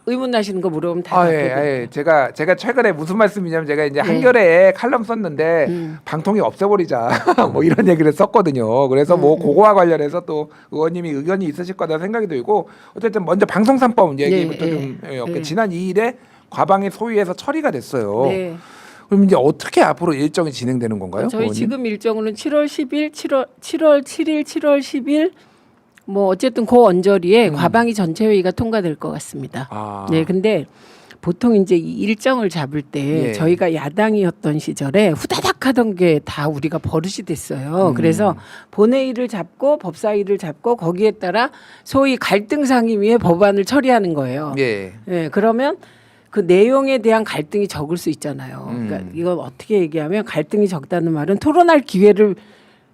Speaker 3: 의문 나시는 거 물어보면 다 답해.
Speaker 2: 예. 제가 최근에 무슨 말씀이냐면 제가 이제
Speaker 3: 네.
Speaker 2: 한겨레에 칼럼 썼는데 방통위 없애버리자 뭐 이런 얘기를 썼거든요. 그래서 뭐 그거와 관련해서 또 의원님이 의견이 있으실 거다 생각이 들고 어쨌든 먼저 방송 3법 얘기부터
Speaker 3: 네,
Speaker 2: 좀
Speaker 3: 네.
Speaker 2: 예,
Speaker 3: 네.
Speaker 2: 지난 2일에 과방위 소위에서 처리가 됐어요.
Speaker 3: 네.
Speaker 2: 그럼 이제 어떻게 앞으로 일정이 진행되는 건가요?
Speaker 3: 저희
Speaker 2: 의원님?
Speaker 3: 지금 일정으로는 7월 10일, 7월 7일, 7월 10일 뭐 어쨌든 그 언저리에 과방위 전체 회의가 통과될 것 같습니다.
Speaker 2: 아.
Speaker 3: 네, 근데 보통 이제 이 일정을 잡을 때
Speaker 2: 예.
Speaker 3: 저희가 야당이었던 시절에 후다닥 하던 게 다 우리가 버릇이 됐어요. 그래서 본회의를 잡고 법사위를 잡고 거기에 따라 소위 갈등 상임위의 법안을 처리하는 거예요.
Speaker 2: 예.
Speaker 3: 네, 그러면 그 내용에 대한 갈등이 적을 수 있잖아요. 그러니까 이건 어떻게 얘기하면 갈등이 적다는 말은 토론할 기회를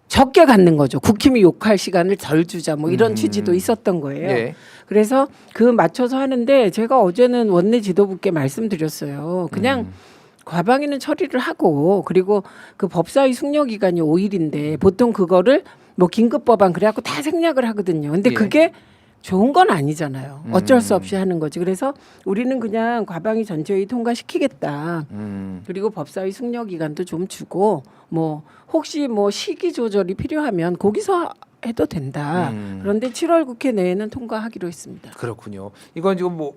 Speaker 3: 적게 갖는 거죠. 국힘이 욕할 시간을 덜 주자 뭐 이런 취지도 있었던 거예요.
Speaker 2: 예.
Speaker 3: 그래서 그 맞춰서 하는데 제가 어제는 원내 지도부께 말씀드렸어요. 그냥 과방위는 처리를 하고 그리고 그 법사위 숙려 기간이 5일인데 보통 그거를 뭐 긴급 법안 그래갖고 다 생략을 하거든요. 근데
Speaker 2: 예.
Speaker 3: 그게 좋은 건 아니잖아요. 어쩔 수 없이 하는 거지. 그래서 우리는 그냥 과방위 전체회의 통과시키겠다. 그리고 법사위 숙려 기간도 좀 주고 뭐 혹시 뭐 시기 조절이 필요하면 거기서 해도 된다. 그런데 7월 국회 내에는 통과하기로 했습니다.
Speaker 2: 그렇군요. 이건 지금 뭐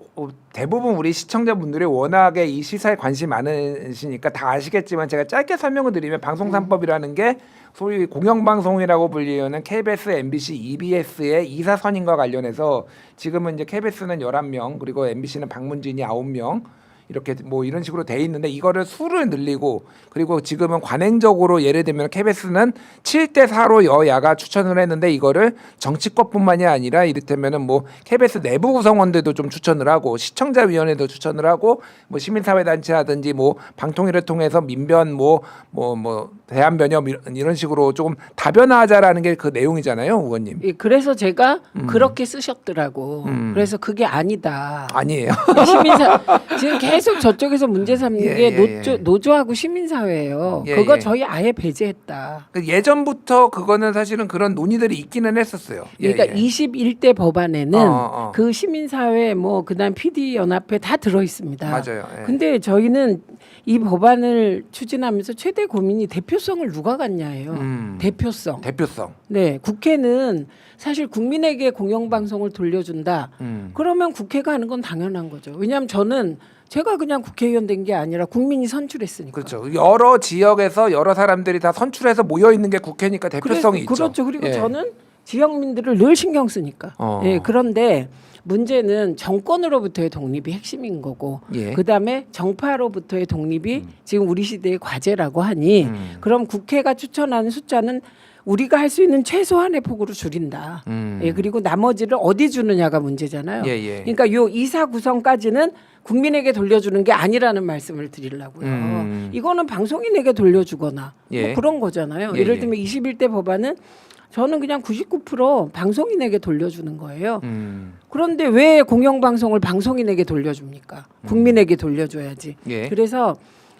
Speaker 2: 대부분 우리 시청자분들이 워낙에 이 시사에 관심이 많으시니까 다 아시겠지만 제가 짧게 설명을 드리면 방송 3법이라는 게 소위 공영방송이라고 불리는 KBS, MBC, EBS의 이사 선임과 관련해서 지금은 이제 KBS는 11명 그리고 MBC는 방문진이 9명 이렇게 뭐 이런 식으로 돼 있는데 이거를 수를 늘리고 그리고 지금은 관행적으로 예를 들면 KBS는 7대 4로 여야가 추천을 했는데 이거를 정치권뿐만이 아니라 이를테면은 뭐 KBS 내부 구성원들도 좀 추천을 하고 시청자위원회도 추천을 하고 뭐 시민사회단체라든지 뭐 방통위를 통해서 민변 뭐 대한변협 이런 식으로 조금 다변화하자라는 게 그 내용이잖아요, 의원님.
Speaker 3: 예, 그래서 제가 그렇게 쓰셨더라고. 그래서 그게 아니다.
Speaker 2: 아니에요.
Speaker 3: 시민사 지금 계속 저쪽에서 문제 삼는
Speaker 2: 예,
Speaker 3: 게
Speaker 2: 예.
Speaker 3: 노조하고 시민사회예요.
Speaker 2: 예,
Speaker 3: 그거
Speaker 2: 예.
Speaker 3: 저희 아예 배제했다.
Speaker 2: 예전부터 그거는 사실은 그런 논의들이 있기는 했었어요.
Speaker 3: 그러니까 21대 법안에는
Speaker 2: 어.
Speaker 3: 그 시민사회 뭐 그다음 PD 연합회 다 들어 있습니다.
Speaker 2: 맞아요. 예.
Speaker 3: 근데 저희는 이 법안을 추진하면서 최대 고민이 대표성을 누가 갖냐예요. 대표성.
Speaker 2: 대표성.
Speaker 3: 네, 국회는 사실 국민에게 공영방송을 돌려준다. 그러면 국회가 하는 건 당연한 거죠. 왜냐하면 저는 제가 그냥 국회의원 된 게 아니라 국민이 선출했으니까.
Speaker 2: 그렇죠. 여러 지역에서 여러 사람들이 다 선출해서 모여 있는 게 국회니까 대표성이 있죠.
Speaker 3: 그렇죠. 그리고
Speaker 2: 예.
Speaker 3: 저는 지역민들을 늘 신경 쓰니까. 예, 그런데 문제는 정권으로부터의 독립이 핵심인 거고
Speaker 2: 예.
Speaker 3: 그다음에 정파로부터의 독립이 지금 우리 시대의 과제라고 하니 그럼 국회가 추천하는 숫자는 우리가 할 수 있는 최소한의 폭으로 줄인다. 예, 그리고 나머지를 어디 주느냐가 문제잖아요.
Speaker 2: 예.
Speaker 3: 그러니까 요 이사 구성까지는 국민에게 돌려주는 게 아니라는 말씀을 드리려고요. 이거는 방송인에게 돌려주거나
Speaker 2: 예.
Speaker 3: 뭐 그런 거잖아요.
Speaker 2: 예,
Speaker 3: 예를 들면 21대 법안은 저는 그냥 99% 방송인에게 돌려주는 거예요. 그런데 왜 공영방송을 방송인에게 돌려줍니까? 국민에게 돌려줘야지.
Speaker 2: 예.
Speaker 3: 그래서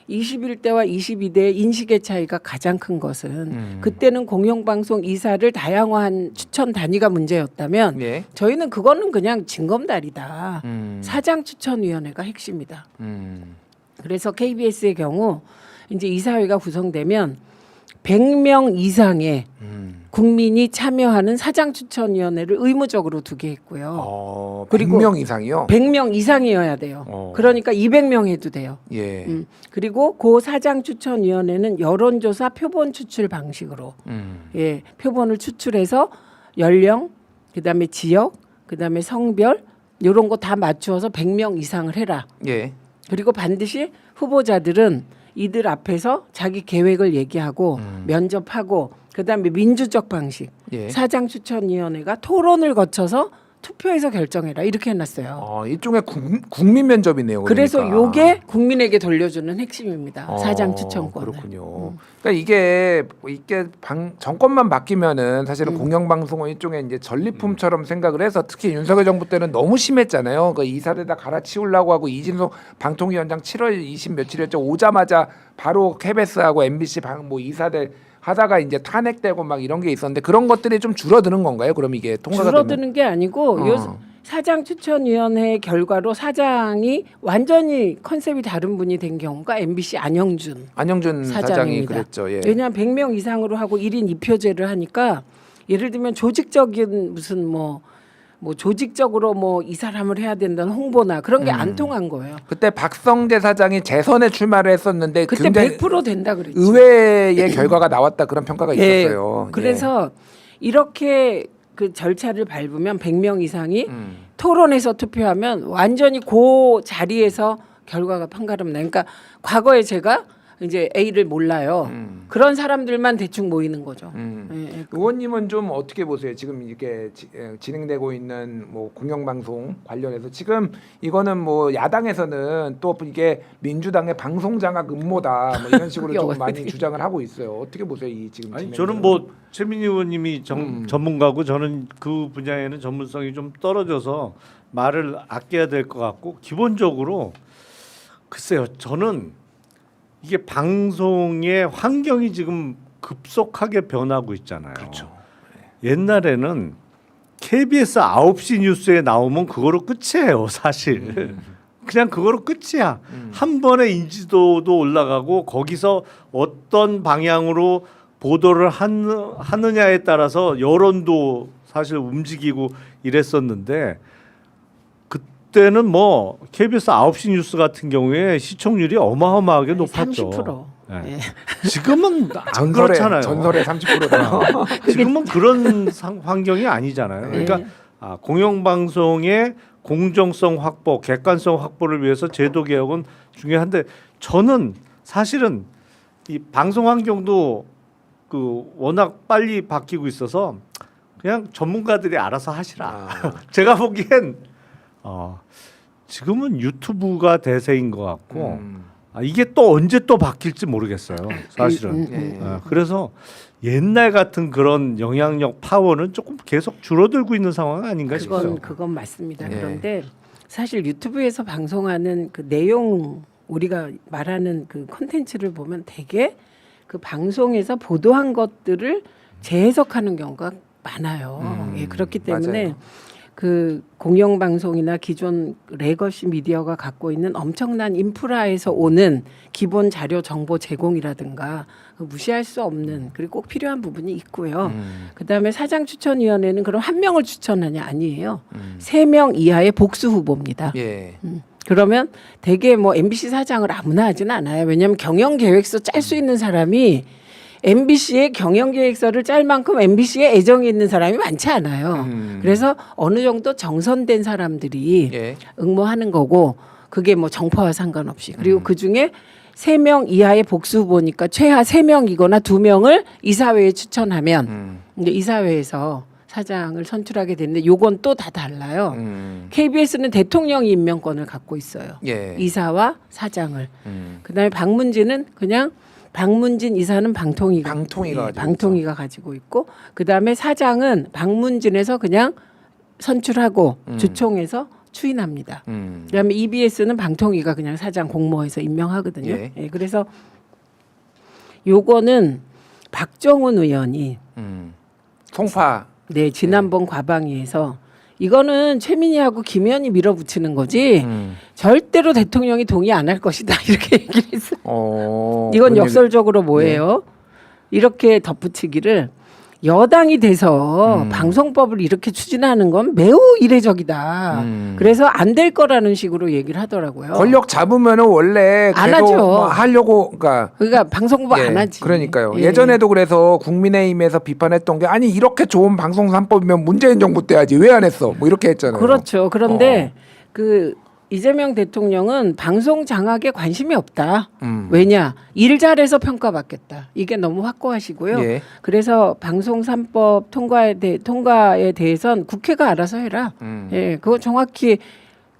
Speaker 3: 21대와 22대의 인식의 차이가 가장 큰 것은 그때는 공영방송 이사를 다양화한 추천 단위가 문제였다면
Speaker 2: 예.
Speaker 3: 저희는 그거는 그냥 징검다리다. 사장 추천위원회가 핵심이다. 그래서 KBS의 경우 이제 이사회가 구성되면 100명 이상의
Speaker 2: 음.
Speaker 3: 국민이 참여하는 사장추천위원회를 의무적으로 두게 했고요.
Speaker 2: 그리고
Speaker 3: 그리고
Speaker 2: 100명 이상이요?
Speaker 3: 100명 이상이어야 돼요. 그러니까 200명 해도 돼요.
Speaker 2: 예.
Speaker 3: 그리고 그 사장추천위원회는 여론조사 표본 추출 방식으로 예, 표본을 추출해서 연령, 그다음에 지역, 그다음에 성별 이런 거 다 맞추어서 100명 이상을 해라.
Speaker 2: 예.
Speaker 3: 그리고 반드시 후보자들은 이들 앞에서 자기 계획을 얘기하고 면접하고 그다음에 민주적 방식
Speaker 2: 예.
Speaker 3: 사장추천위원회가 토론을 거쳐서 투표해서 결정해라 이렇게 해놨어요.
Speaker 2: 일종의 국민 면접이네요.
Speaker 3: 그래서
Speaker 2: 그러니까.
Speaker 3: 요게 국민에게 돌려주는 핵심입니다. 사장추천권을.
Speaker 2: 그렇군요. 그러니까 이게 정권만 바뀌면은 사실은 공영방송은 일종의 이제 전리품처럼 생각을 해서 특히 윤석열 정부 때는 너무 심했잖아요. 그 이사대다 갈아치우려고 하고 이진석 방통위원장 7월 20 며칠이었죠. 오자마자 바로 KBS하고 MBC 뭐 이사대 하다가 이제 탄핵되고 막 이런 게 있었는데 그런 것들이 좀 줄어드는 건가요? 그럼 이게 통과가
Speaker 3: 줄어드는
Speaker 2: 되면?
Speaker 3: 게 아니고 요 사장추천위원회 결과로 사장이 완전히 컨셉이 다른 분이 된 경우가 MBC 안영준 사장이
Speaker 2: 사장입니다. 그랬죠. 예.
Speaker 3: 왜냐하면 100명 이상으로 하고 1인 2표제를 하니까 예를 들면 조직적인 무슨 뭐 조직적으로 뭐 이 사람을 해야 된다는 홍보나 그런 게 안 통한 거예요.
Speaker 2: 그때 박성재 사장이 재선에 출마를 했었는데
Speaker 3: 그때
Speaker 2: 굉장히
Speaker 3: 100% 된다 그랬죠.
Speaker 2: 의외의 결과가 나왔다 그런 평가가
Speaker 3: 예,
Speaker 2: 있었어요.
Speaker 3: 그래서 이렇게 그 절차를 밟으면 100명 이상이
Speaker 2: 예.
Speaker 3: 토론에서 투표하면 완전히 그 자리에서 결과가 판가름 나. 그러니까 과거에 제가 이제 A를 몰라요. 그런 사람들만 대충 모이는 거죠. 예, 예.
Speaker 2: 의원님은 좀 어떻게 보세요? 지금 이렇게 진행되고 있는 뭐 공영방송 관련해서 지금 이거는 뭐 야당에서는 또 이게 민주당의 방송 장악 음모다 뭐 이런 식으로 좀 많이 주장을 하고 있어요. 어떻게 보세요? 이 지금
Speaker 1: 아니
Speaker 2: 진행되는
Speaker 1: 저는 뭐 최민희 의원님이 전문가고 저는 그 분야에는 전문성이 좀 떨어져서 말을 아껴야 될 것 같고 기본적으로 글쎄요 저는 이게 방송의 환경이 지금 급속하게 변하고 있잖아요.
Speaker 2: 그렇죠.
Speaker 1: 옛날에는 KBS 9시 뉴스에 나오면 그거로 끝이에요, 사실. 그냥 그거로 끝이야. 한 번에 인지도도 올라가고 거기서 어떤 방향으로 보도를 하느냐에 따라서 여론도 사실 움직이고 이랬었는데 그때는 뭐 KBS 9시 뉴스 같은 경우에 시청률이 어마어마하게 높았죠.
Speaker 3: 30%.
Speaker 1: 네.
Speaker 3: 예.
Speaker 1: 지금은 안 그렇잖아요.
Speaker 2: 전설의 30%다.
Speaker 1: 지금은 그런 환경이 아니잖아요. 그러니까
Speaker 3: 네.
Speaker 1: 공영방송의 공정성 확보, 객관성 확보를 위해서 제도 개혁은 중요한데 저는 사실은 이 방송 환경도 그 워낙 빨리 바뀌고 있어서 그냥 전문가들이 알아서 하시라. 제가 보기엔 지금은 유튜브가 대세인 것 같고 이게 또 언제 또 바뀔지 모르겠어요. 사실은. 그래서 옛날 같은 그런 영향력 파워는 조금 계속 줄어들고 있는 상황 아닌가 싶어요.
Speaker 3: 그건 맞습니다.
Speaker 2: 예.
Speaker 3: 그런데 사실 유튜브에서 방송하는 그 내용 우리가 말하는 그 콘텐츠를 보면 되게 그 방송에서 보도한 것들을 재해석하는 경우가 많아요. 예, 그렇기 때문에
Speaker 2: 맞아요.
Speaker 3: 그 공영방송이나 기존 레거시 미디어가 갖고 있는 엄청난 인프라에서 오는 기본 자료 정보 제공이라든가 무시할 수 없는 그리고 꼭 필요한 부분이 있고요. 그다음에 사장추천위원회는 그럼 한 명을 추천하냐 아니에요. 3명 이하의 복수 후보입니다.
Speaker 2: 예.
Speaker 3: 그러면 대개 뭐 MBC 사장을 아무나 하지는 않아요. 왜냐하면 경영계획서 짤 수 있는 사람이 MBC의 경영계획서를 짤 만큼 MBC에 애정이 있는 사람이 많지 않아요. 그래서 어느 정도 정선된 사람들이
Speaker 2: 예.
Speaker 3: 응모하는 거고 그게 뭐 정파와 상관없이 그리고 그 중에 3명 이하의 복수 후보니까 최하 3명이거나 2명을 이사회에 추천하면 이제 이사회에서 사장을 선출하게 되는데 요건 또 다 달라요. KBS는 대통령이 임명권을 갖고 있어요.
Speaker 2: 예.
Speaker 3: 이사와 사장을. 그다음에 방문진은 그냥 방문진 이사는 방통위가 방통위가 가지고 있고 그다음에 사장은 방문진에서 그냥 선출하고 주총해서 추인합니다. 그다음에 EBS는 방통위가 그냥 사장 공모해서 임명하거든요.
Speaker 2: 예.
Speaker 3: 예, 그래서 요거는 박정훈 의원이
Speaker 2: 송파
Speaker 3: 네 지난번 과방위에서 이거는 최민희하고 김현이 밀어붙이는 거지 절대로 대통령이 동의 안 할 것이다 이렇게 얘기를 했어요. 이건 역설적으로 뭐예요? 이렇게 덧붙이기를 여당이 돼서 방송법을 이렇게 추진하는 건 매우 이례적이다. 그래서 안 될 거라는 식으로 얘기를 하더라고요.
Speaker 2: 권력 잡으면은 원래
Speaker 3: 안
Speaker 2: 계속
Speaker 3: 하죠.
Speaker 2: 뭐 하려고
Speaker 3: 그러니까 방송법
Speaker 2: 예,
Speaker 3: 안 하지.
Speaker 2: 그러니까요.
Speaker 3: 예.
Speaker 2: 예전에도 그래서 국민의힘에서 비판했던 게 아니 이렇게 좋은 방송 3법이면 문재인 정부 때 하지 왜 안 했어? 뭐 이렇게 했잖아요.
Speaker 3: 그렇죠. 그런데 그 이재명 대통령은 방송 장악에 관심이 없다. 왜냐? 일 잘해서 평가받겠다. 이게 너무 확고하시고요.
Speaker 2: 예.
Speaker 3: 그래서 방송 3법 통과에 대해선 국회가 알아서 해라. 예, 그거 정확히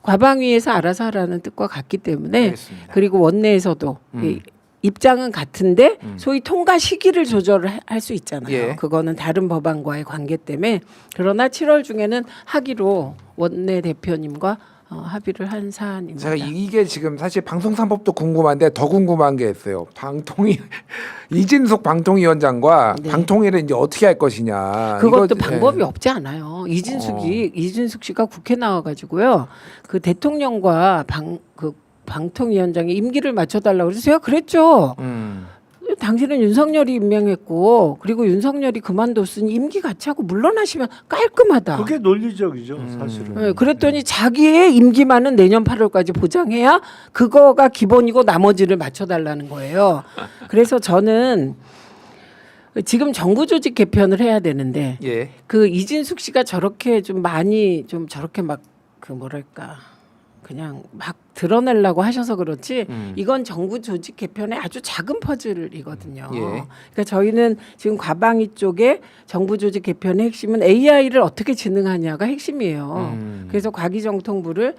Speaker 3: 과방위에서 알아서 하라는 뜻과 같기 때문에
Speaker 2: 알겠습니다.
Speaker 3: 그리고 원내에서도 이 입장은 같은데 소위 통과 시기를 조절을 할 수 있잖아요.
Speaker 2: 예.
Speaker 3: 그거는 다른 법안과의 관계 때문에 그러나 7월 중에는 하기로 원내 대표님과 합의를 한 사안입니다.
Speaker 2: 제가 이게 지금 사실 방송 3법도 궁금한데 더 궁금한 게 있어요. 방통위 이진숙 방통위원장과
Speaker 3: 네.
Speaker 2: 방통위를 이제 어떻게 할 것이냐.
Speaker 3: 그것도
Speaker 2: 이거-
Speaker 3: 방법이
Speaker 2: 예.
Speaker 3: 없지 않아요. 이진숙 씨가 국회 나와가지고요. 그 대통령과 방통위원장이 임기를 맞춰달라고 그래서 제가 그랬죠. 당신은 윤석열이 임명했고 그리고 윤석열이 그만뒀으니 임기 같이 하고 물러나시면 깔끔하다.
Speaker 1: 그게 논리적이죠, 사실은.
Speaker 3: 네, 그랬더니 자기의 임기만은 내년 8월까지 보장해야 그거가 기본이고 나머지를 맞춰달라는 거예요. 그래서 저는 지금 정부 조직 개편을 해야 되는데
Speaker 2: 예.
Speaker 3: 그 이진숙 씨가 저렇게 좀 많이 좀 저렇게 막 그 뭐랄까 그냥 막 드러내려고 하셔서 그렇지 이건 정부 조직 개편의 아주 작은 퍼즐이거든요.
Speaker 2: 예.
Speaker 3: 그러니까 저희는 지금 과방위 쪽에 정부 조직 개편의 핵심은 AI를 어떻게 진흥하냐가 핵심이에요. 그래서 과기정통부를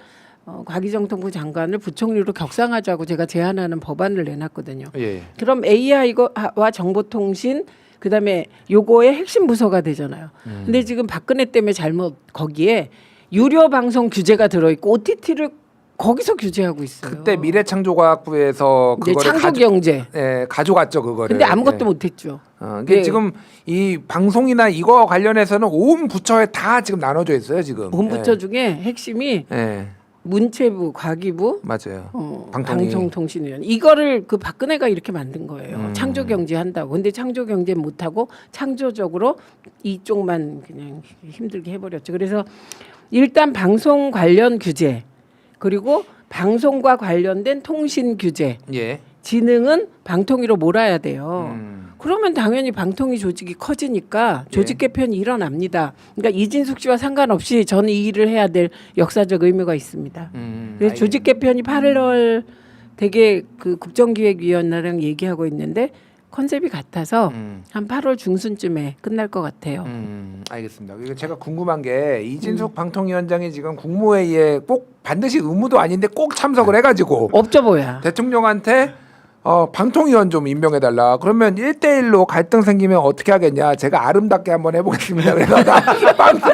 Speaker 3: 과기정통부 장관을 부총리로 격상하자고 제가 제안하는 법안을 내놨거든요.
Speaker 2: 예.
Speaker 3: 그럼 AI와 정보통신 그다음에 요거의 핵심 부서가 되잖아요. 근데 지금 박근혜 때문에 잘못 거기에 유료 방송 규제가 들어 있고 OTT를 거기서 규제하고 있어요.
Speaker 2: 그때 미래창조과학부에서
Speaker 3: 이제
Speaker 2: 그거를
Speaker 3: 창조경제.
Speaker 2: 가져갔죠 그거를.
Speaker 3: 근데 아무것도
Speaker 2: 예.
Speaker 3: 못했죠.
Speaker 2: 이게
Speaker 3: 네.
Speaker 2: 지금 이 방송이나 이거 관련해서는 온 부처에 다 지금 나눠져 있어요 지금.
Speaker 3: 본부처 중에 핵심이
Speaker 2: 예.
Speaker 3: 문체부, 과기부,
Speaker 2: 맞아요.
Speaker 3: 방송통신위원 이거를 그 박근혜가 이렇게 만든 거예요. 창조경제 한다고. 근데 창조경제 못하고 창조적으로 이쪽만 그냥 힘들게 해버렸죠. 그래서 일단 방송 관련 규제 그리고 방송과 관련된 통신 규제
Speaker 2: 예.
Speaker 3: 진흥은 방통위로 몰아야 돼요. 그러면 당연히 방통위 조직이 커지니까 조직 개편이 일어납니다. 그러니까 이진숙 씨와 상관없이 저는 이 일을 해야 될 역사적 의무가 있습니다. 그래서 조직 개편이 8월 되게 그 국정기획위원회랑 얘기하고 있는데 컨셉이 같아서 한 8월 중순쯤에 끝날 것 같아요.
Speaker 2: 알겠습니다. 이거 제가 궁금한 게 이진숙 방통위원장이 지금 국무회의에 꼭 반드시 의무도 아닌데 꼭 참석을 해가지고
Speaker 3: 없죠 뭐야.
Speaker 2: 대통령한테 방통위원 좀 임명해달라. 그러면 1대1로 갈등 생기면 어떻게 하겠냐. 제가 아름답게 한번 해보겠습니다. 그래서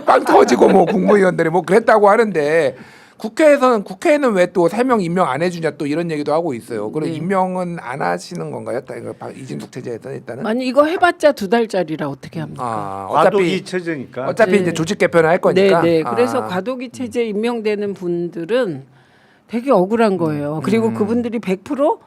Speaker 2: 빵 터지고 뭐 국무위원들이 뭐 그랬다고 하는데 국회에는 왜 또 3명 임명 안 해주냐 또 이런 얘기도 하고 있어요. 그럼
Speaker 3: 네.
Speaker 2: 임명은 안 하시는 건가요? 이진숙 체제에서는 일단은.
Speaker 3: 아니 이거 해봤자 2달짜리라 어떻게 합니까?
Speaker 1: 과도기 체제니까.
Speaker 2: 어차피
Speaker 3: 네.
Speaker 2: 이제 조직 개편을 할 거니까.
Speaker 3: 네. 그래서 과도기 체제 임명되는 분들은 되게 억울한 거예요. 그리고 그분들이 100%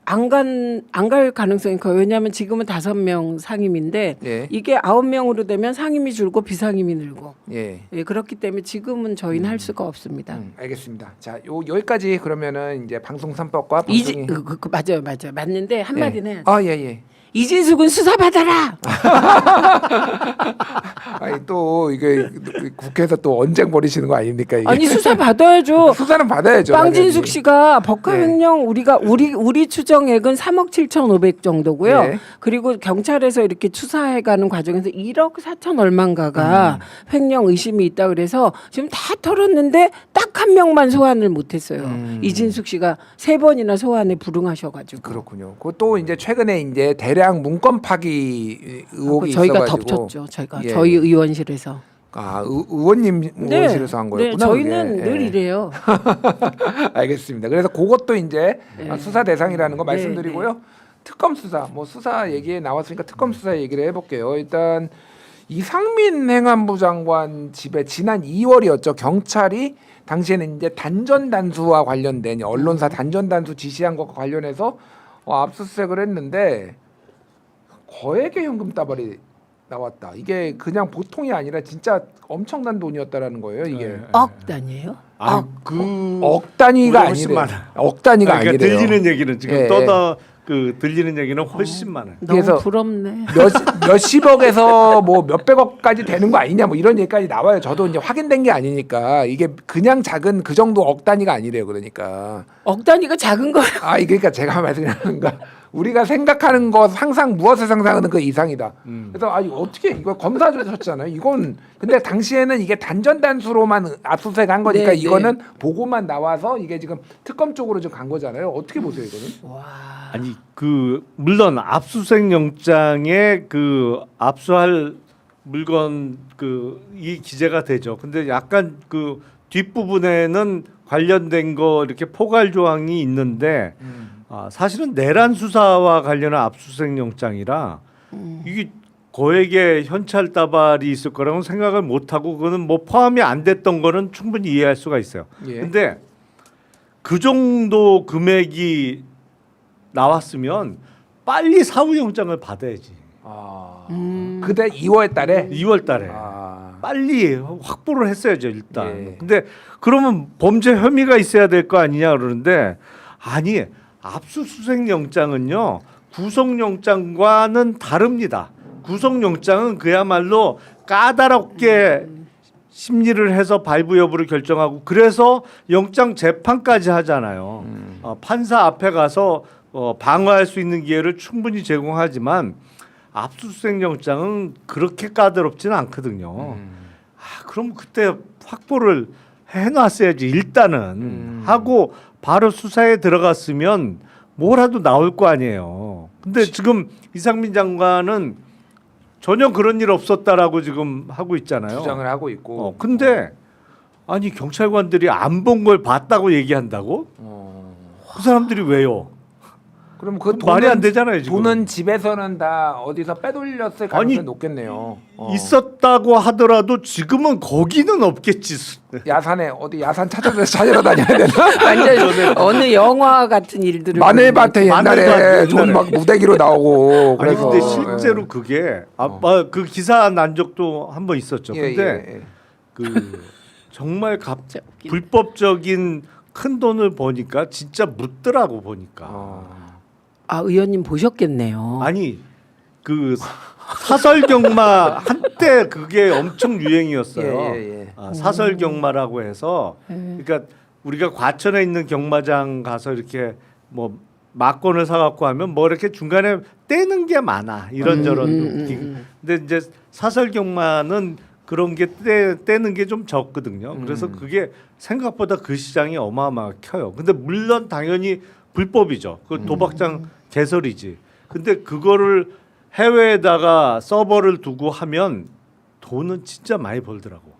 Speaker 3: 안 갈 가능성이 커요. 왜냐하면 지금은 5명 상임인데
Speaker 2: 예.
Speaker 3: 이게 9명으로 되면 상임이 줄고 비상임이 늘고
Speaker 2: 예.
Speaker 3: 예, 그렇기 때문에 지금은 저희는 할 수가 없습니다.
Speaker 2: 알겠습니다. 자, 여기까지 그러면은 이제 방송 3법과
Speaker 3: 이지
Speaker 2: 방송이
Speaker 3: 맞아요. 맞는데 한마디는 해야 돼.
Speaker 2: 예.
Speaker 3: 이진숙은 수사 받아라.
Speaker 2: 아니 또 이게 국회에서 또 언쟁 벌이시는 거 아닙니까? 이게?
Speaker 3: 아니 수사 받아야죠.
Speaker 2: 수사는 받아야죠.
Speaker 3: 빵진숙
Speaker 2: 당연히.
Speaker 3: 씨가 법화횡령 우리 추정액은 3억 7,500 정도고요.
Speaker 2: 네.
Speaker 3: 그리고 경찰에서 이렇게 추사해가는 과정에서 1억 4천 얼마인가가 횡령 의심이 있다 그래서 지금 다 털었는데 딱 한 명만 소환을 못했어요. 이진숙 씨가 3번이나 소환에 불응하셔가지고.
Speaker 2: 그렇군요. 그또 이제 최근에 이제 대량 문건 파기 의혹이
Speaker 3: 저희가
Speaker 2: 있어가지고
Speaker 3: 덮쳤죠.
Speaker 2: 예.
Speaker 3: 저희 의원실에서.
Speaker 2: 의원님 의원실에서 한 거였구나.
Speaker 3: 네, 저희는
Speaker 2: 그게.
Speaker 3: 늘 이래요.
Speaker 2: 알겠습니다. 그래서 그것도 이제 수사 대상이라는 거
Speaker 3: 네,
Speaker 2: 말씀드리고요. 특검 수사, 뭐 수사 얘기에 나왔으니까 특검 수사 얘기를 해볼게요. 일단 이상민 행안부 장관 집에 지난 2월이었죠. 경찰이 당시에는 이제 단전 단수와 관련된 언론사 단전 단수 지시한 것과 관련해서 압수수색을 했는데 거액의 현금 다발이 나왔다. 이게 그냥 보통이 아니라 진짜 엄청난 돈이었다라는 거예요. 이게
Speaker 1: 네.
Speaker 3: 억 단위예요?
Speaker 2: 억 단위가
Speaker 1: 훨씬
Speaker 2: 아니래요.
Speaker 1: 많아요.
Speaker 2: 억 단위가
Speaker 1: 그러니까
Speaker 2: 아니래요.
Speaker 1: 들리는 얘기는 지금
Speaker 2: 예,
Speaker 1: 들리는 얘기는 훨씬 많아요.
Speaker 3: 너무
Speaker 2: 그래서
Speaker 3: 부럽네.
Speaker 2: 몇십억에서 뭐 몇백억까지 되는 거 아니냐 뭐 이런 얘기까지 나와요. 저도 이제 확인된 게 아니니까 이게 그냥 작은 그 정도 억 단위가 아니래요. 그러니까
Speaker 3: 억 단위가 작은 거예요.
Speaker 2: 이게 그러니까 제가 말씀드리는 거 우리가 생각하는 것 상상 무엇을 상상하는 그 이상이다. 그래서 어떻게 이거 검사를 하셨잖아요. 이건 근데 당시에는 이게 단전단수로만 압수수색한 거니까
Speaker 3: 네,
Speaker 2: 이거는 보고만 나와서 이게 지금 특검 쪽으로 좀 간 거잖아요. 어떻게 보세요 이거는?
Speaker 3: 와.
Speaker 1: 아니 물론 압수수색 영장에 압수할 물건 이 기재가 되죠. 근데 약간 뒷부분에는 관련된 거 이렇게 포괄 조항이 있는데 사실은 내란 수사와 관련한 압수수색 영장이라 이게 거액의 현찰 다발이 있을 거라고는 생각을 못 하고 그거는 뭐 포함이 안 됐던 거는 충분히 이해할 수가 있어요.
Speaker 2: 예.
Speaker 1: 근데 그 정도 금액이 나왔으면 빨리 사후영장을 받아야지.
Speaker 2: 그때 2월 달에
Speaker 1: 2월 달에 빨리 확보를 했어야죠 일단.
Speaker 2: 예.
Speaker 1: 근데 그러면 범죄 혐의가 있어야 될 거 아니냐 그러는데 아니 압수수색 영장은요 구속영장과는 다릅니다. 구속영장은 그야말로 까다롭게 심리를 해서 발부 여부를 결정하고 그래서 영장 재판까지 하잖아요. 판사 앞에 가서 방어할 수 있는 기회를 충분히 제공하지만 압수수색 영장은 그렇게 까다롭지는 않거든요. 그럼 그때 확보를 해놨어야지 일단은 하고 바로 수사에 들어갔으면 뭐라도 나올 거 아니에요. 근데 지금 이상민 장관은 전혀 그런 일 없었다라고 지금 하고 있잖아요.
Speaker 2: 주장을 하고 있고.
Speaker 1: 근데 아니 경찰관들이 안 본 걸 봤다고 얘기한다고? 그 사람들이 왜요?
Speaker 2: 그럼 그
Speaker 1: 말이 안 되잖아요. 지금.
Speaker 2: 돈은 집에서는 다 어디서 빼돌렸을 가능성이 높겠네요.
Speaker 1: 있었다고 하더라도 지금은 거기는 없겠지.
Speaker 2: 야산에 어디 야산 찾으러 다녀야 되나?
Speaker 3: 완전 어느 영화 같은 일들을
Speaker 2: 마늘밭에 옛날에
Speaker 1: 마늘밭
Speaker 2: 돈 막 무대기로 나오고.
Speaker 1: 아니
Speaker 2: 그래서
Speaker 1: 근데 실제로 그게 그 기사 난 적도 한 번 있었죠.
Speaker 2: 예,
Speaker 1: 근데
Speaker 2: 예, 예.
Speaker 1: 정말
Speaker 3: 진짜 웃기네.
Speaker 1: 불법적인 큰 돈을 보니까 진짜 묻더라고 보니까.
Speaker 3: 의원님 보셨겠네요.
Speaker 1: 아니 사설경마 한때 그게 엄청 유행이었어요.
Speaker 2: 예.
Speaker 1: 사설경마라고 해서 그러니까 우리가 과천에 있는 경마장 가서 이렇게 뭐 막권을 사갖고 하면 뭐 이렇게 중간에 떼는 게 많아 이런저런. 근데 이제 사설경마는 그런 게 떼는 게 좀 적거든요. 그래서 그게 생각보다 그 시장이 어마어마하게 커요. 근데 물론 당연히 불법이죠. 그 도박장 개설이지. 근데 그거를 해외에다가 서버를 두고 하면 돈은 진짜 많이 벌더라고.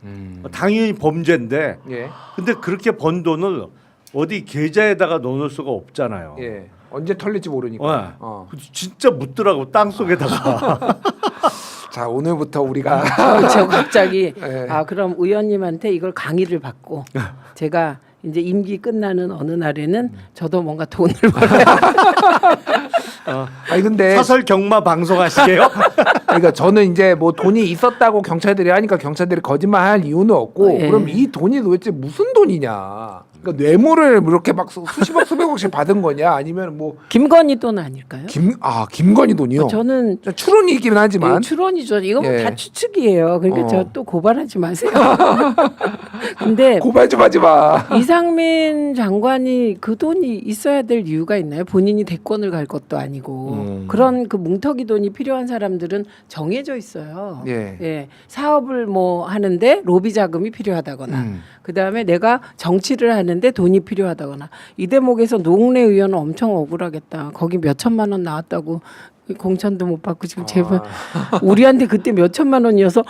Speaker 1: 당연히 범죄인데.
Speaker 2: 예.
Speaker 1: 근데 그렇게 번 돈을 어디 계좌에다가 넣어놓을 수가 없잖아요.
Speaker 2: 예. 언제 털릴지 모르니까.
Speaker 1: 진짜 묻더라고 땅 속에다가.
Speaker 2: 자 오늘부터 우리가
Speaker 3: 저 갑자기
Speaker 2: 예.
Speaker 3: 그럼 의원님한테 이걸 강의를 받고 제가 이제 임기 끝나는 어느 날에는 저도 뭔가 돈을 벌어야
Speaker 2: 아니 근데
Speaker 1: 사설 경마 방송하시게요?
Speaker 2: 그러니까 저는 이제 뭐 돈이 있었다고 경찰들이 하니까 경찰들이 거짓말할 이유는 없고
Speaker 3: 예.
Speaker 2: 그럼 이 돈이 도대체 무슨 돈이냐? 그러니까 뇌물을 이렇게 막 수십억 수백억씩 받은 거냐? 아니면 뭐
Speaker 3: 김건희 돈 아닐까요?
Speaker 2: 김건희 돈이요?
Speaker 3: 저는
Speaker 2: 추론이 있긴 하지만
Speaker 3: 추론이죠. 이건
Speaker 2: 예.
Speaker 3: 다 추측이에요. 그러니까 저 또 고발하지 마세요. 근데
Speaker 2: 고발 좀 하지 마.
Speaker 3: 이상민 장관이 그 돈이 있어야 될 이유가 있나요? 본인이 대권을 갈 것도 아니고 그런 그 뭉터기 돈이 필요한 사람들은 정해져 있어요.
Speaker 2: 예.
Speaker 3: 사업을 뭐 하는데 로비 자금이 필요하다거나 그다음에 내가 정치를 하는데 돈이 필요하다거나 이 대목에서 노웅래 의원은 엄청 억울하겠다. 거기 몇 천만 원 나왔다고 공천도 못 받고 지금 제발 우리한테 그때 몇 천만 원이어서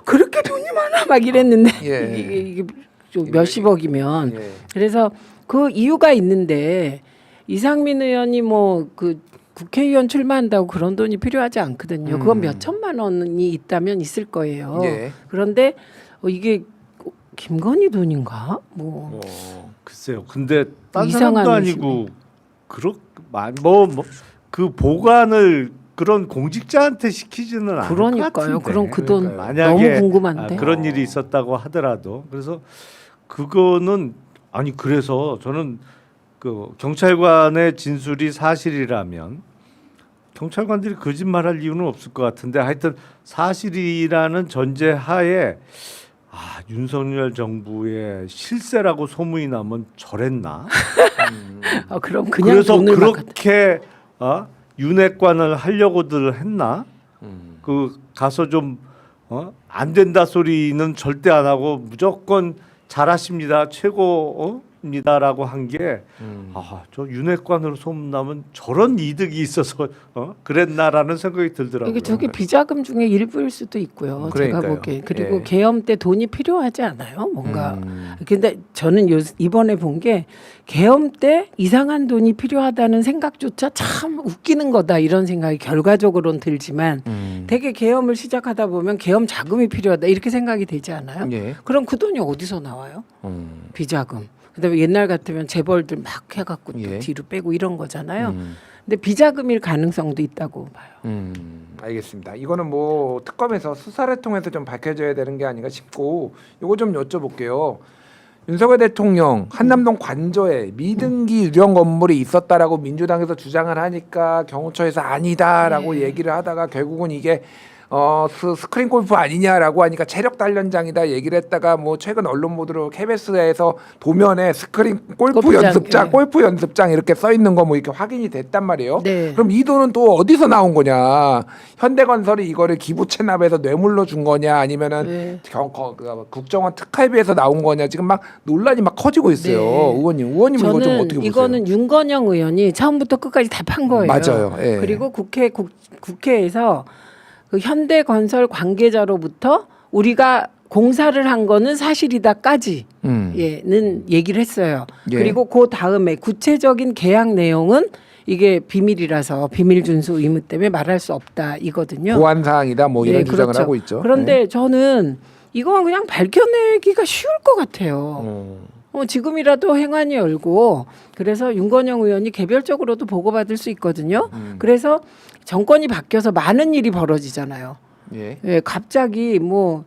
Speaker 3: 그렇게 돈이 많아 막 이랬는데
Speaker 2: 예.
Speaker 3: 이게 좀 몇십억이면
Speaker 2: 예.
Speaker 3: 그래서 그 이유가 있는데 이상민 의원이 뭐 그 국회의원 출마한다고 그런 돈이 필요하지 않거든요. 그건 몇 천만 원이 있다면 있을 거예요.
Speaker 2: 예.
Speaker 3: 그런데 이게 김건희 돈인가? 뭐
Speaker 1: 글쎄요. 근데 딴
Speaker 3: 이상한
Speaker 1: 사람도 아니고 그 보관을 그런 공직자한테 시키지는 않을 것
Speaker 3: 그러니까요.
Speaker 1: 같은데.
Speaker 3: 그럼 그 돈
Speaker 1: 만약에
Speaker 3: 너무 궁금한데.
Speaker 1: 그런 일이 있었다고 하더라도 그래서 그거는 아니 그래서 저는 그 경찰관의 진술이 사실이라면 경찰관들이 거짓말할 이유는 없을 것 같은데 하여튼 사실이라는 전제하에 윤석열 정부의 실세라고 소문이 나면 저랬나?
Speaker 3: 그럼 그냥
Speaker 1: 그래서
Speaker 3: 돈을 막
Speaker 1: 그렇게 윤핵관을 하려고들 했나? 그 가서 좀 안 된다 소리는 절대 안 하고 무조건 잘하십니다 최고입니다라고 한 게 저 윤핵관으로 소문나면 저런 이득이 있어서 그랬나라는 생각이 들더라고요.
Speaker 3: 이게 저게 비자금 중에 일부일 수도 있고요. 제가
Speaker 2: 그러니까요.
Speaker 3: 보기엔. 그리고
Speaker 2: 예.
Speaker 3: 계엄 때 돈이 필요하지 않아요? 뭔가. 근데 저는 이번에 본 게 계엄 때 이상한 돈이 필요하다는 생각조차 참 웃기는 거다 이런 생각이 결과적으로는 들지만 되게 계엄을 시작하다 보면 계엄 자금이 필요하다 이렇게 생각이 되지 않아요?
Speaker 2: 예.
Speaker 3: 그럼 그 돈이 어디서 나와요? 비자금. 그다음에 옛날 같으면 재벌들 막 해갖고 또
Speaker 2: 예.
Speaker 3: 뒤로 빼고 이런 거잖아요. 근데 비자금일 가능성도 있다고 봐요.
Speaker 2: 알겠습니다. 이거는 뭐 특검에서 수사를 통해서 좀 밝혀져야 되는 게 아닌가 싶고 이거 좀 여쭤볼게요. 윤석열 대통령 한남동 관저에 미등기 유령 건물이 있었다라고 민주당에서 주장을 하니까 경호처에서 아니다라고 얘기를 하다가 결국은 이게 스크린 골프 아니냐라고 하니까 체력 단련장이다 얘기를 했다가 뭐 최근 언론 보도로 KBS에서 도면에 스크린 골프
Speaker 3: 골프장,
Speaker 2: 연습장,
Speaker 3: 예.
Speaker 2: 골프 연습장 이렇게 써 있는 거 뭐 이렇게 확인이 됐단 말이에요.
Speaker 3: 네.
Speaker 2: 그럼 이 돈은 또 어디서 나온 거냐? 현대건설이 이거를 기부 체납해서 뇌물로 준 거냐? 아니면은
Speaker 3: 네.
Speaker 2: 국정원 특활비에서 나온 거냐? 지금 막 논란이 막 커지고 있어요.
Speaker 3: 네.
Speaker 2: 의원님 이거 좀
Speaker 3: 저는
Speaker 2: 어떻게 보세요?
Speaker 3: 이거는 윤건영 의원이 처음부터 끝까지 다 판 거예요.
Speaker 2: 맞아요. 예.
Speaker 3: 그리고 국회에서 그 현대건설 관계자로부터 우리가 공사를 한 거는 사실이다까지 는 얘기를 했어요.
Speaker 2: 예.
Speaker 3: 그리고 그 다음에 구체적인 계약 내용은 이게 비밀이라서 비밀 준수 의무 때문에 말할 수 없다 이거든요.
Speaker 2: 보안 사항이다 뭐 이런
Speaker 3: 네,
Speaker 2: 주장을
Speaker 3: 그렇죠.
Speaker 2: 하고 있죠.
Speaker 3: 그런데 저는 이건 그냥 밝혀내기가 쉬울 것 같아요. 지금이라도 행안위 열고 그래서 윤건영 의원이 개별적으로도 보고받을 수 있거든요. 그래서 정권이 바뀌어서 많은 일이 벌어지잖아요.
Speaker 2: 예.
Speaker 3: 예, 갑자기 뭐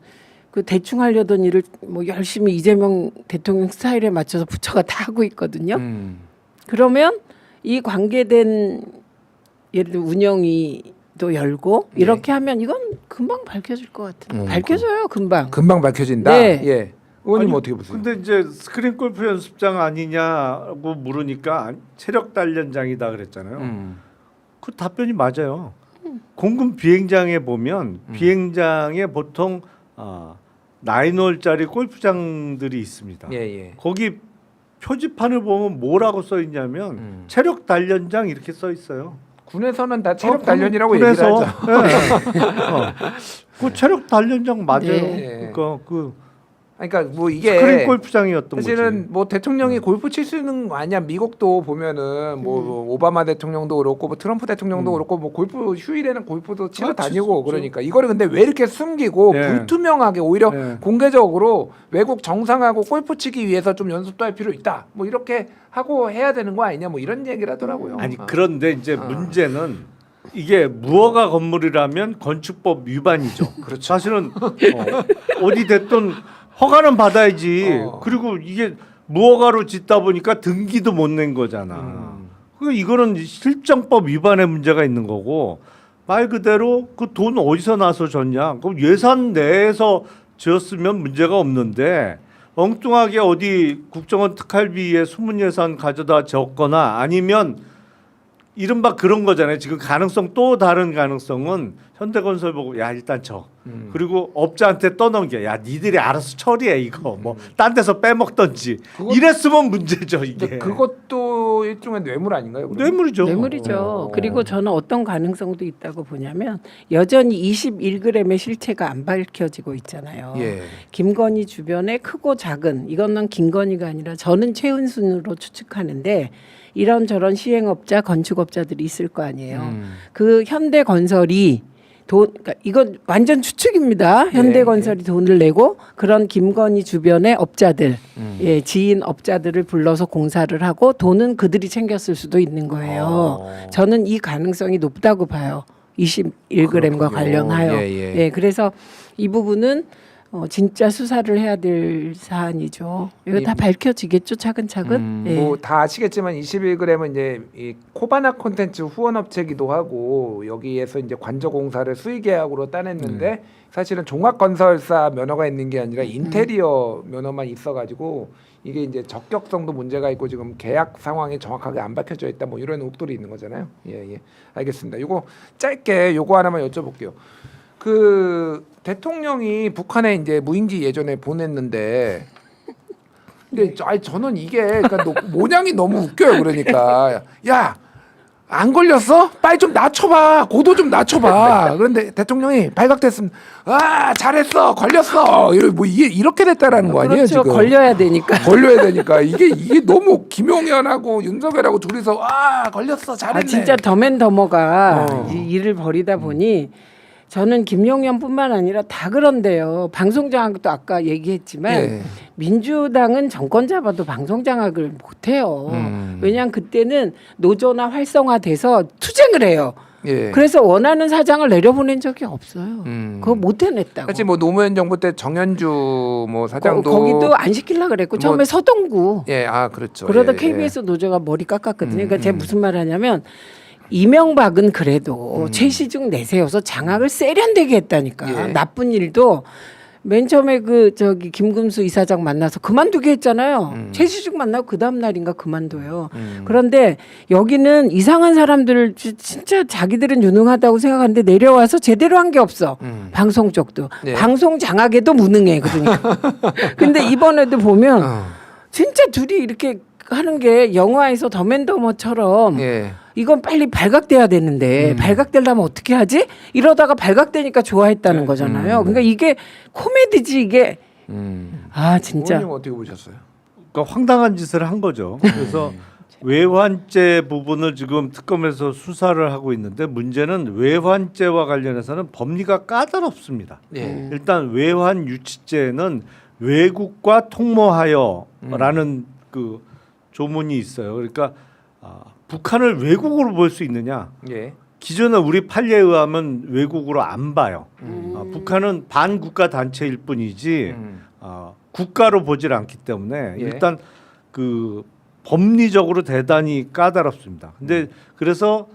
Speaker 3: 그 대충 하려던 일을 뭐 열심히 이재명 대통령 스타일에 맞춰서 부처가 다 하고 있거든요. 그러면 이 관계된 예를 들어 운영위도 열고 이렇게 하면 이건 금방 밝혀질 것 같아요. 밝혀져요, 금방.
Speaker 2: 금방 밝혀진다.
Speaker 3: 네.
Speaker 2: 예. 의원님
Speaker 1: 아니,
Speaker 2: 어떻게 보세요?
Speaker 1: 근데 이제 스크린 골프 연습장 아니냐고 물으니까 체력 단련장이다 그랬잖아요. 그 답변이 맞아요. 공군 비행장에 보면 비행장에 보통 9홀짜리 골프장들이 있습니다.
Speaker 2: 예, 예.
Speaker 1: 거기 표지판을 보면 뭐라고 써 있냐면 체력 단련장 이렇게 써 있어요.
Speaker 2: 군에서는 다 체력
Speaker 1: 군-
Speaker 2: 단련이라고 얘기를
Speaker 1: 군에서,
Speaker 2: 하죠.
Speaker 1: 예. 그 체력 단련장 맞아요.
Speaker 3: 네.
Speaker 1: 그러니까 그
Speaker 2: 그러니까 뭐 이게
Speaker 1: 스크린 골프장이었던
Speaker 2: 사실은
Speaker 1: 거지.
Speaker 2: 뭐 대통령이 골프 칠 수 있는 거 아니야. 미국도 보면은 뭐 오바마 대통령도 그렇고 뭐 트럼프 대통령도 그렇고 뭐 골프 휴일에는 골프도 치러
Speaker 1: 아,
Speaker 2: 다니고
Speaker 1: 치-
Speaker 2: 그러니까 이거를 근데 왜 이렇게 숨기고
Speaker 1: 예.
Speaker 2: 불투명하게 오히려
Speaker 1: 예.
Speaker 2: 공개적으로 외국 정상하고 골프 치기 위해서 좀 연습도 할 필요 있다. 뭐 이렇게 하고 해야 되는 거 아니냐. 뭐 이런 얘기를 하더라고요.
Speaker 1: 아니 그런데 이제 문제는 이게 무허가 건물이라면 건축법 위반이죠.
Speaker 2: 그렇죠.
Speaker 1: 사실은 어디 됐든 허가는 받아야지. 그리고 이게 무허가로 짓다 보니까 등기도 못 낸 거잖아. 그러니까 이거는 실정법 위반의 문제가 있는 거고 말 그대로 그 돈 어디서 나서 줬냐? 그럼 예산 내에서 지었으면 문제가 없는데 엉뚱하게 어디 국정원 특활비에 숨은 예산 가져다 줬거나 아니면 이른바 그런 거잖아요. 지금 가능성 또 다른 가능성은 현대건설 보고 야 일단 줘. 그리고 업자한테 떠넘겨. 야 니들이 알아서 처리해 이거. 뭐 딴 데서 빼먹던지. 이랬으면 문제죠 이게.
Speaker 2: 근데 그것도 일종의 뇌물 아닌가요? 그러면?
Speaker 1: 뇌물이죠.
Speaker 3: 뇌물이죠. 그리고 저는 어떤 가능성도 있다고 보냐면 여전히 21g의 실체가 안 밝혀지고 있잖아요.
Speaker 2: 예.
Speaker 3: 김건희 주변에 크고 작은 이거는 김건희가 아니라 저는 최은순으로 추측하는데 이런저런 시행업자, 건축업자들이 있을 거 아니에요. 그 현대건설이 그러니까 이건 완전 추측입니다. 현대건설이 돈을 내고 그런 김건희 주변의 업자들, 예, 지인 업자들을 불러서 공사를 하고 돈은 그들이 챙겼을 수도 있는 거예요. 저는 이 가능성이 높다고 봐요. 21g과
Speaker 2: 그렇군요.
Speaker 3: 관련하여
Speaker 2: 예.
Speaker 3: 예, 그래서 이 부분은 진짜 수사를 해야 될 사안이죠. 이거 다 밝혀지겠죠, 차근차근. 예.
Speaker 2: 뭐 다 아시겠지만 21g은 이제 이 코바나 콘텐츠 후원 업체기도 하고 여기에서 이제 관저공사를 수의계약으로 따냈는데 사실은 종합건설사 면허가 있는 게 아니라 인테리어 면허만 있어가지고 이게 이제 적격성도 문제가 있고 지금 계약 상황이 정확하게 안 밝혀져 있다 뭐 이런 의혹들이 있는 거잖아요. 예, 알겠습니다. 요거 짧게 요거 하나만 여쭤볼게요. 그 대통령이 북한에 이제 무인기 예전에 보냈는데 근데 저는 이게 그러니까 모양이 너무 웃겨요. 그러니까 야 안 걸렸어? 빨리 좀 낮춰봐. 고도 좀 낮춰봐. 그런데 대통령이 발각됐으면 아 잘했어 걸렸어. 뭐 이게 이렇게 됐다라는 거 아니에요?
Speaker 3: 그렇죠.
Speaker 2: 지금
Speaker 3: 걸려야 되니까.
Speaker 2: 걸려야 되니까 이게 너무 김용현하고 윤석열하고 둘이서 아 걸렸어 잘했네.
Speaker 3: 아, 진짜 더맨더머가
Speaker 2: 어.
Speaker 3: 이 일을 벌이다 보니 저는 김용현뿐만 아니라 다 그런데요. 방송장악도 아까 얘기했지만
Speaker 2: 예.
Speaker 3: 민주당은 정권 잡아도 방송장악을 못해요. 왜냐하면 그때는 노조나 활성화돼서 투쟁을 해요.
Speaker 2: 예.
Speaker 3: 그래서 원하는 사장을 내려보낸 적이 없어요. 그거 못 해냈다고.
Speaker 2: 사실 뭐 노무현 정부 때 정현주 뭐 사장도
Speaker 3: 거기도 안 시키려고 그랬고 처음에
Speaker 2: 뭐-
Speaker 3: 서동구
Speaker 2: 예, 아 그렇죠.
Speaker 3: 그러다
Speaker 2: 예,
Speaker 3: KBS 노조가 머리 깎았거든요. 그러니까 제가 무슨 말 하냐면 이명박은 그래도 최시중 내세워서 장악을 세련되게 했다니까.
Speaker 2: 예.
Speaker 3: 나쁜 일도 맨 처음에 그 저기 김금수 이사장 만나서 그만두게 했잖아요. 최시중 만나고 그 다음 날인가 그만둬요. 그런데 여기는 이상한 사람들을 진짜 자기들은 유능하다고 생각하는데 내려와서 제대로 한 게 없어. 방송 쪽도.
Speaker 2: 예.
Speaker 3: 방송 장악에도 무능해. 그러니까. 근데 이번에도 보면 진짜 둘이 이렇게 하는 게 영화에서 더맨더머처럼
Speaker 2: 예.
Speaker 3: 이건 빨리 발각돼야 되는데 발각되려면 어떻게 하지? 이러다가 발각되니까 좋아했다는 거잖아요. 그러니까 이게 코미디지 이게 아 진짜
Speaker 2: 의원님 어떻게 보셨어요?
Speaker 1: 그러니까 황당한 짓을 한 거죠. 그래서 외환죄 부분을 지금 특검에서 수사를 하고 있는데 문제는 외환죄와 관련해서는 법리가 까다롭습니다.
Speaker 2: 예.
Speaker 1: 일단 외환 유치죄는 외국과 통모하여라는 그 조문이 있어요. 그러니까 북한을 외국으로 볼 수 있느냐?
Speaker 2: 예.
Speaker 1: 기존에 우리 판례에 의하면 외국으로 안 봐요. 북한은 반국가 단체일 뿐이지 국가로 보질 않기 때문에
Speaker 2: 예.
Speaker 1: 일단 그 법리적으로 대단히 까다롭습니다. 근데 그래서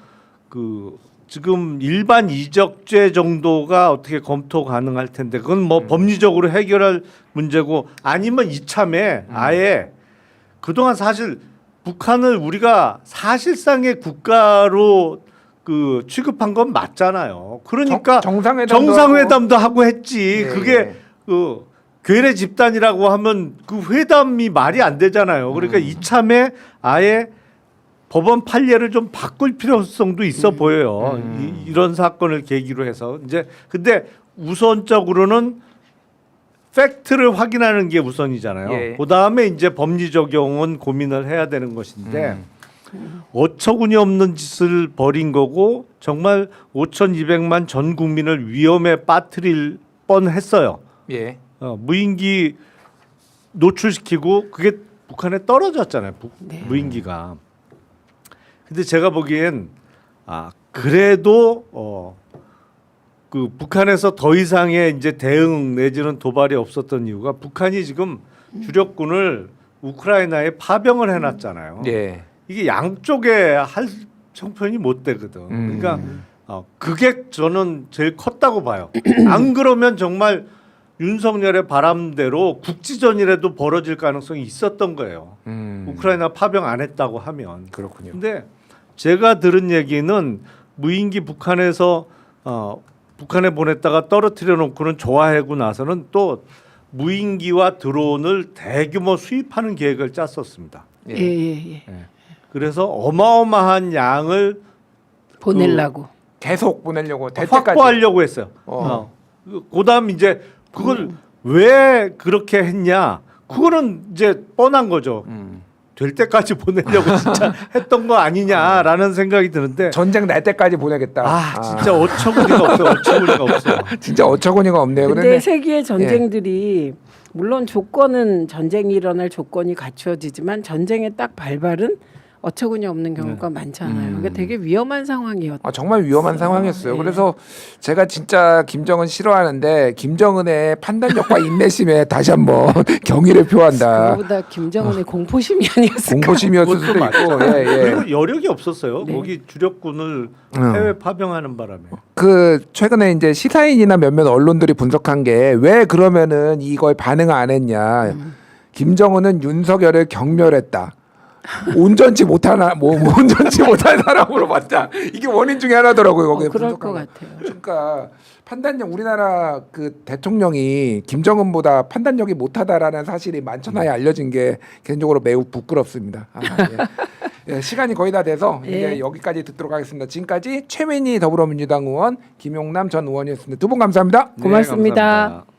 Speaker 1: 그 지금 일반 이적죄 정도가 어떻게 검토 가능할 텐데 그건 뭐 법리적으로 해결할 문제고 아니면 이참에 아예 그동안 사실 북한을 우리가 사실상의 국가로 그 취급한 건 맞잖아요. 그러니까 정상회담도 하고 했지.
Speaker 2: 예,
Speaker 1: 그게
Speaker 2: 예.
Speaker 1: 그 괴뢰 집단이라고 하면 그 회담이 말이 안 되잖아요. 그러니까 이참에 아예 법원 판례를 좀 바꿀 필요성도 있어 보여요. 이런 사건을 계기로 해서 이제 근데 우선적으로는 팩트를 확인하는 게 우선이잖아요.
Speaker 2: 예.
Speaker 1: 그 다음에 이제 법리 적용은 고민을 해야 되는 것인데 어처구니 없는 짓을 벌인 거고 정말 5,200만 전 국민을 위험에 빠뜨릴 뻔했어요.
Speaker 2: 예.
Speaker 1: 무인기 노출시키고 그게 북한에 떨어졌잖아요.
Speaker 3: 네.
Speaker 1: 무인기가. 근데 제가 보기엔 그래도 그 북한에서 더 이상의 이제 대응 내지는 도발이 없었던 이유가 북한이 지금 주력군을 우크라이나에 파병을 해놨잖아요.
Speaker 2: 예.
Speaker 1: 이게 양쪽에 할 형편이 못 되거든. 그러니까 그게 저는 제일 컸다고 봐요. 안 그러면 정말 윤석열의 바람대로 국지전이라도 벌어질 가능성이 있었던 거예요. 우크라이나 파병 안 했다고 하면.
Speaker 2: 그렇군요.
Speaker 1: 근데 제가 들은 얘기는 무인기 북한에서 북한에 보냈다가 떨어뜨려 놓고는 좋아하고 나서는 또 무인기와 드론을 대규모 수입하는 계획을 짰었습니다.
Speaker 3: 예.
Speaker 1: 그래서 어마어마한 양을
Speaker 3: 보내려고.
Speaker 2: 계속 보내려고 될 때까지.
Speaker 1: 확보하려고 했어요. 그다음 이제 그걸 왜 그렇게 했냐? 그거는 이제 뻔한 거죠. 될 때까지 보내려고 진짜 했던 거 아니냐라는 생각이 드는데
Speaker 2: 전쟁 날 때까지 보내겠다.
Speaker 1: 진짜 어처구니가 없어요. 어처구니가 없어요.
Speaker 2: 진짜 어처구니가 없네요.
Speaker 3: 근데
Speaker 2: 그런데
Speaker 3: 세계의 전쟁들이 물론 조건은 전쟁이 일어날 조건이 갖추어지지만 전쟁의 딱 발발은 어처구니 없는 경우가 많잖아요. 그러니까 되게 위험한 상황이었죠.
Speaker 2: 정말 위험한 상황이었어요.
Speaker 3: 네.
Speaker 2: 그래서 제가 진짜 김정은 싫어하는데 김정은의 판단력과 인내심에 다시 한번 경의를 표한다.
Speaker 3: 그거보다 김정은의 공포심이 아니었을까.
Speaker 2: 공포심이었을 수도 있고, 예, 예.
Speaker 1: 그리고 여력이 없었어요.
Speaker 3: 네.
Speaker 1: 거기 주력군을
Speaker 2: 음.
Speaker 1: 해외 파병하는 바람에.
Speaker 2: 그 최근에 이제 시사인이나 몇몇 언론들이 분석한 게 왜 그러면은 이걸 반응 안 했냐. 김정은은 윤석열을 경멸했다. 온전치 못하나 뭐 온전치 못한 사람으로 봤다. 이게 원인 중에 하나더라고요. 거기에
Speaker 3: 그럴
Speaker 2: 분석한
Speaker 3: 것
Speaker 2: 거.
Speaker 3: 같아요.
Speaker 2: 그러니까 판단력 우리나라 그 대통령이 김정은보다 판단력이 못하다라는 사실이 만천하에 알려진 게 개인적으로 매우 부끄럽습니다. 예. 예, 시간이 거의 다 돼서 이제
Speaker 3: 예.
Speaker 2: 여기까지 듣도록 하겠습니다. 지금까지 최민희 더불어민주당 의원, 김용남 전 의원이었습니다. 두 분 감사합니다.
Speaker 3: 고맙습니다.
Speaker 1: 네, 감사합니다.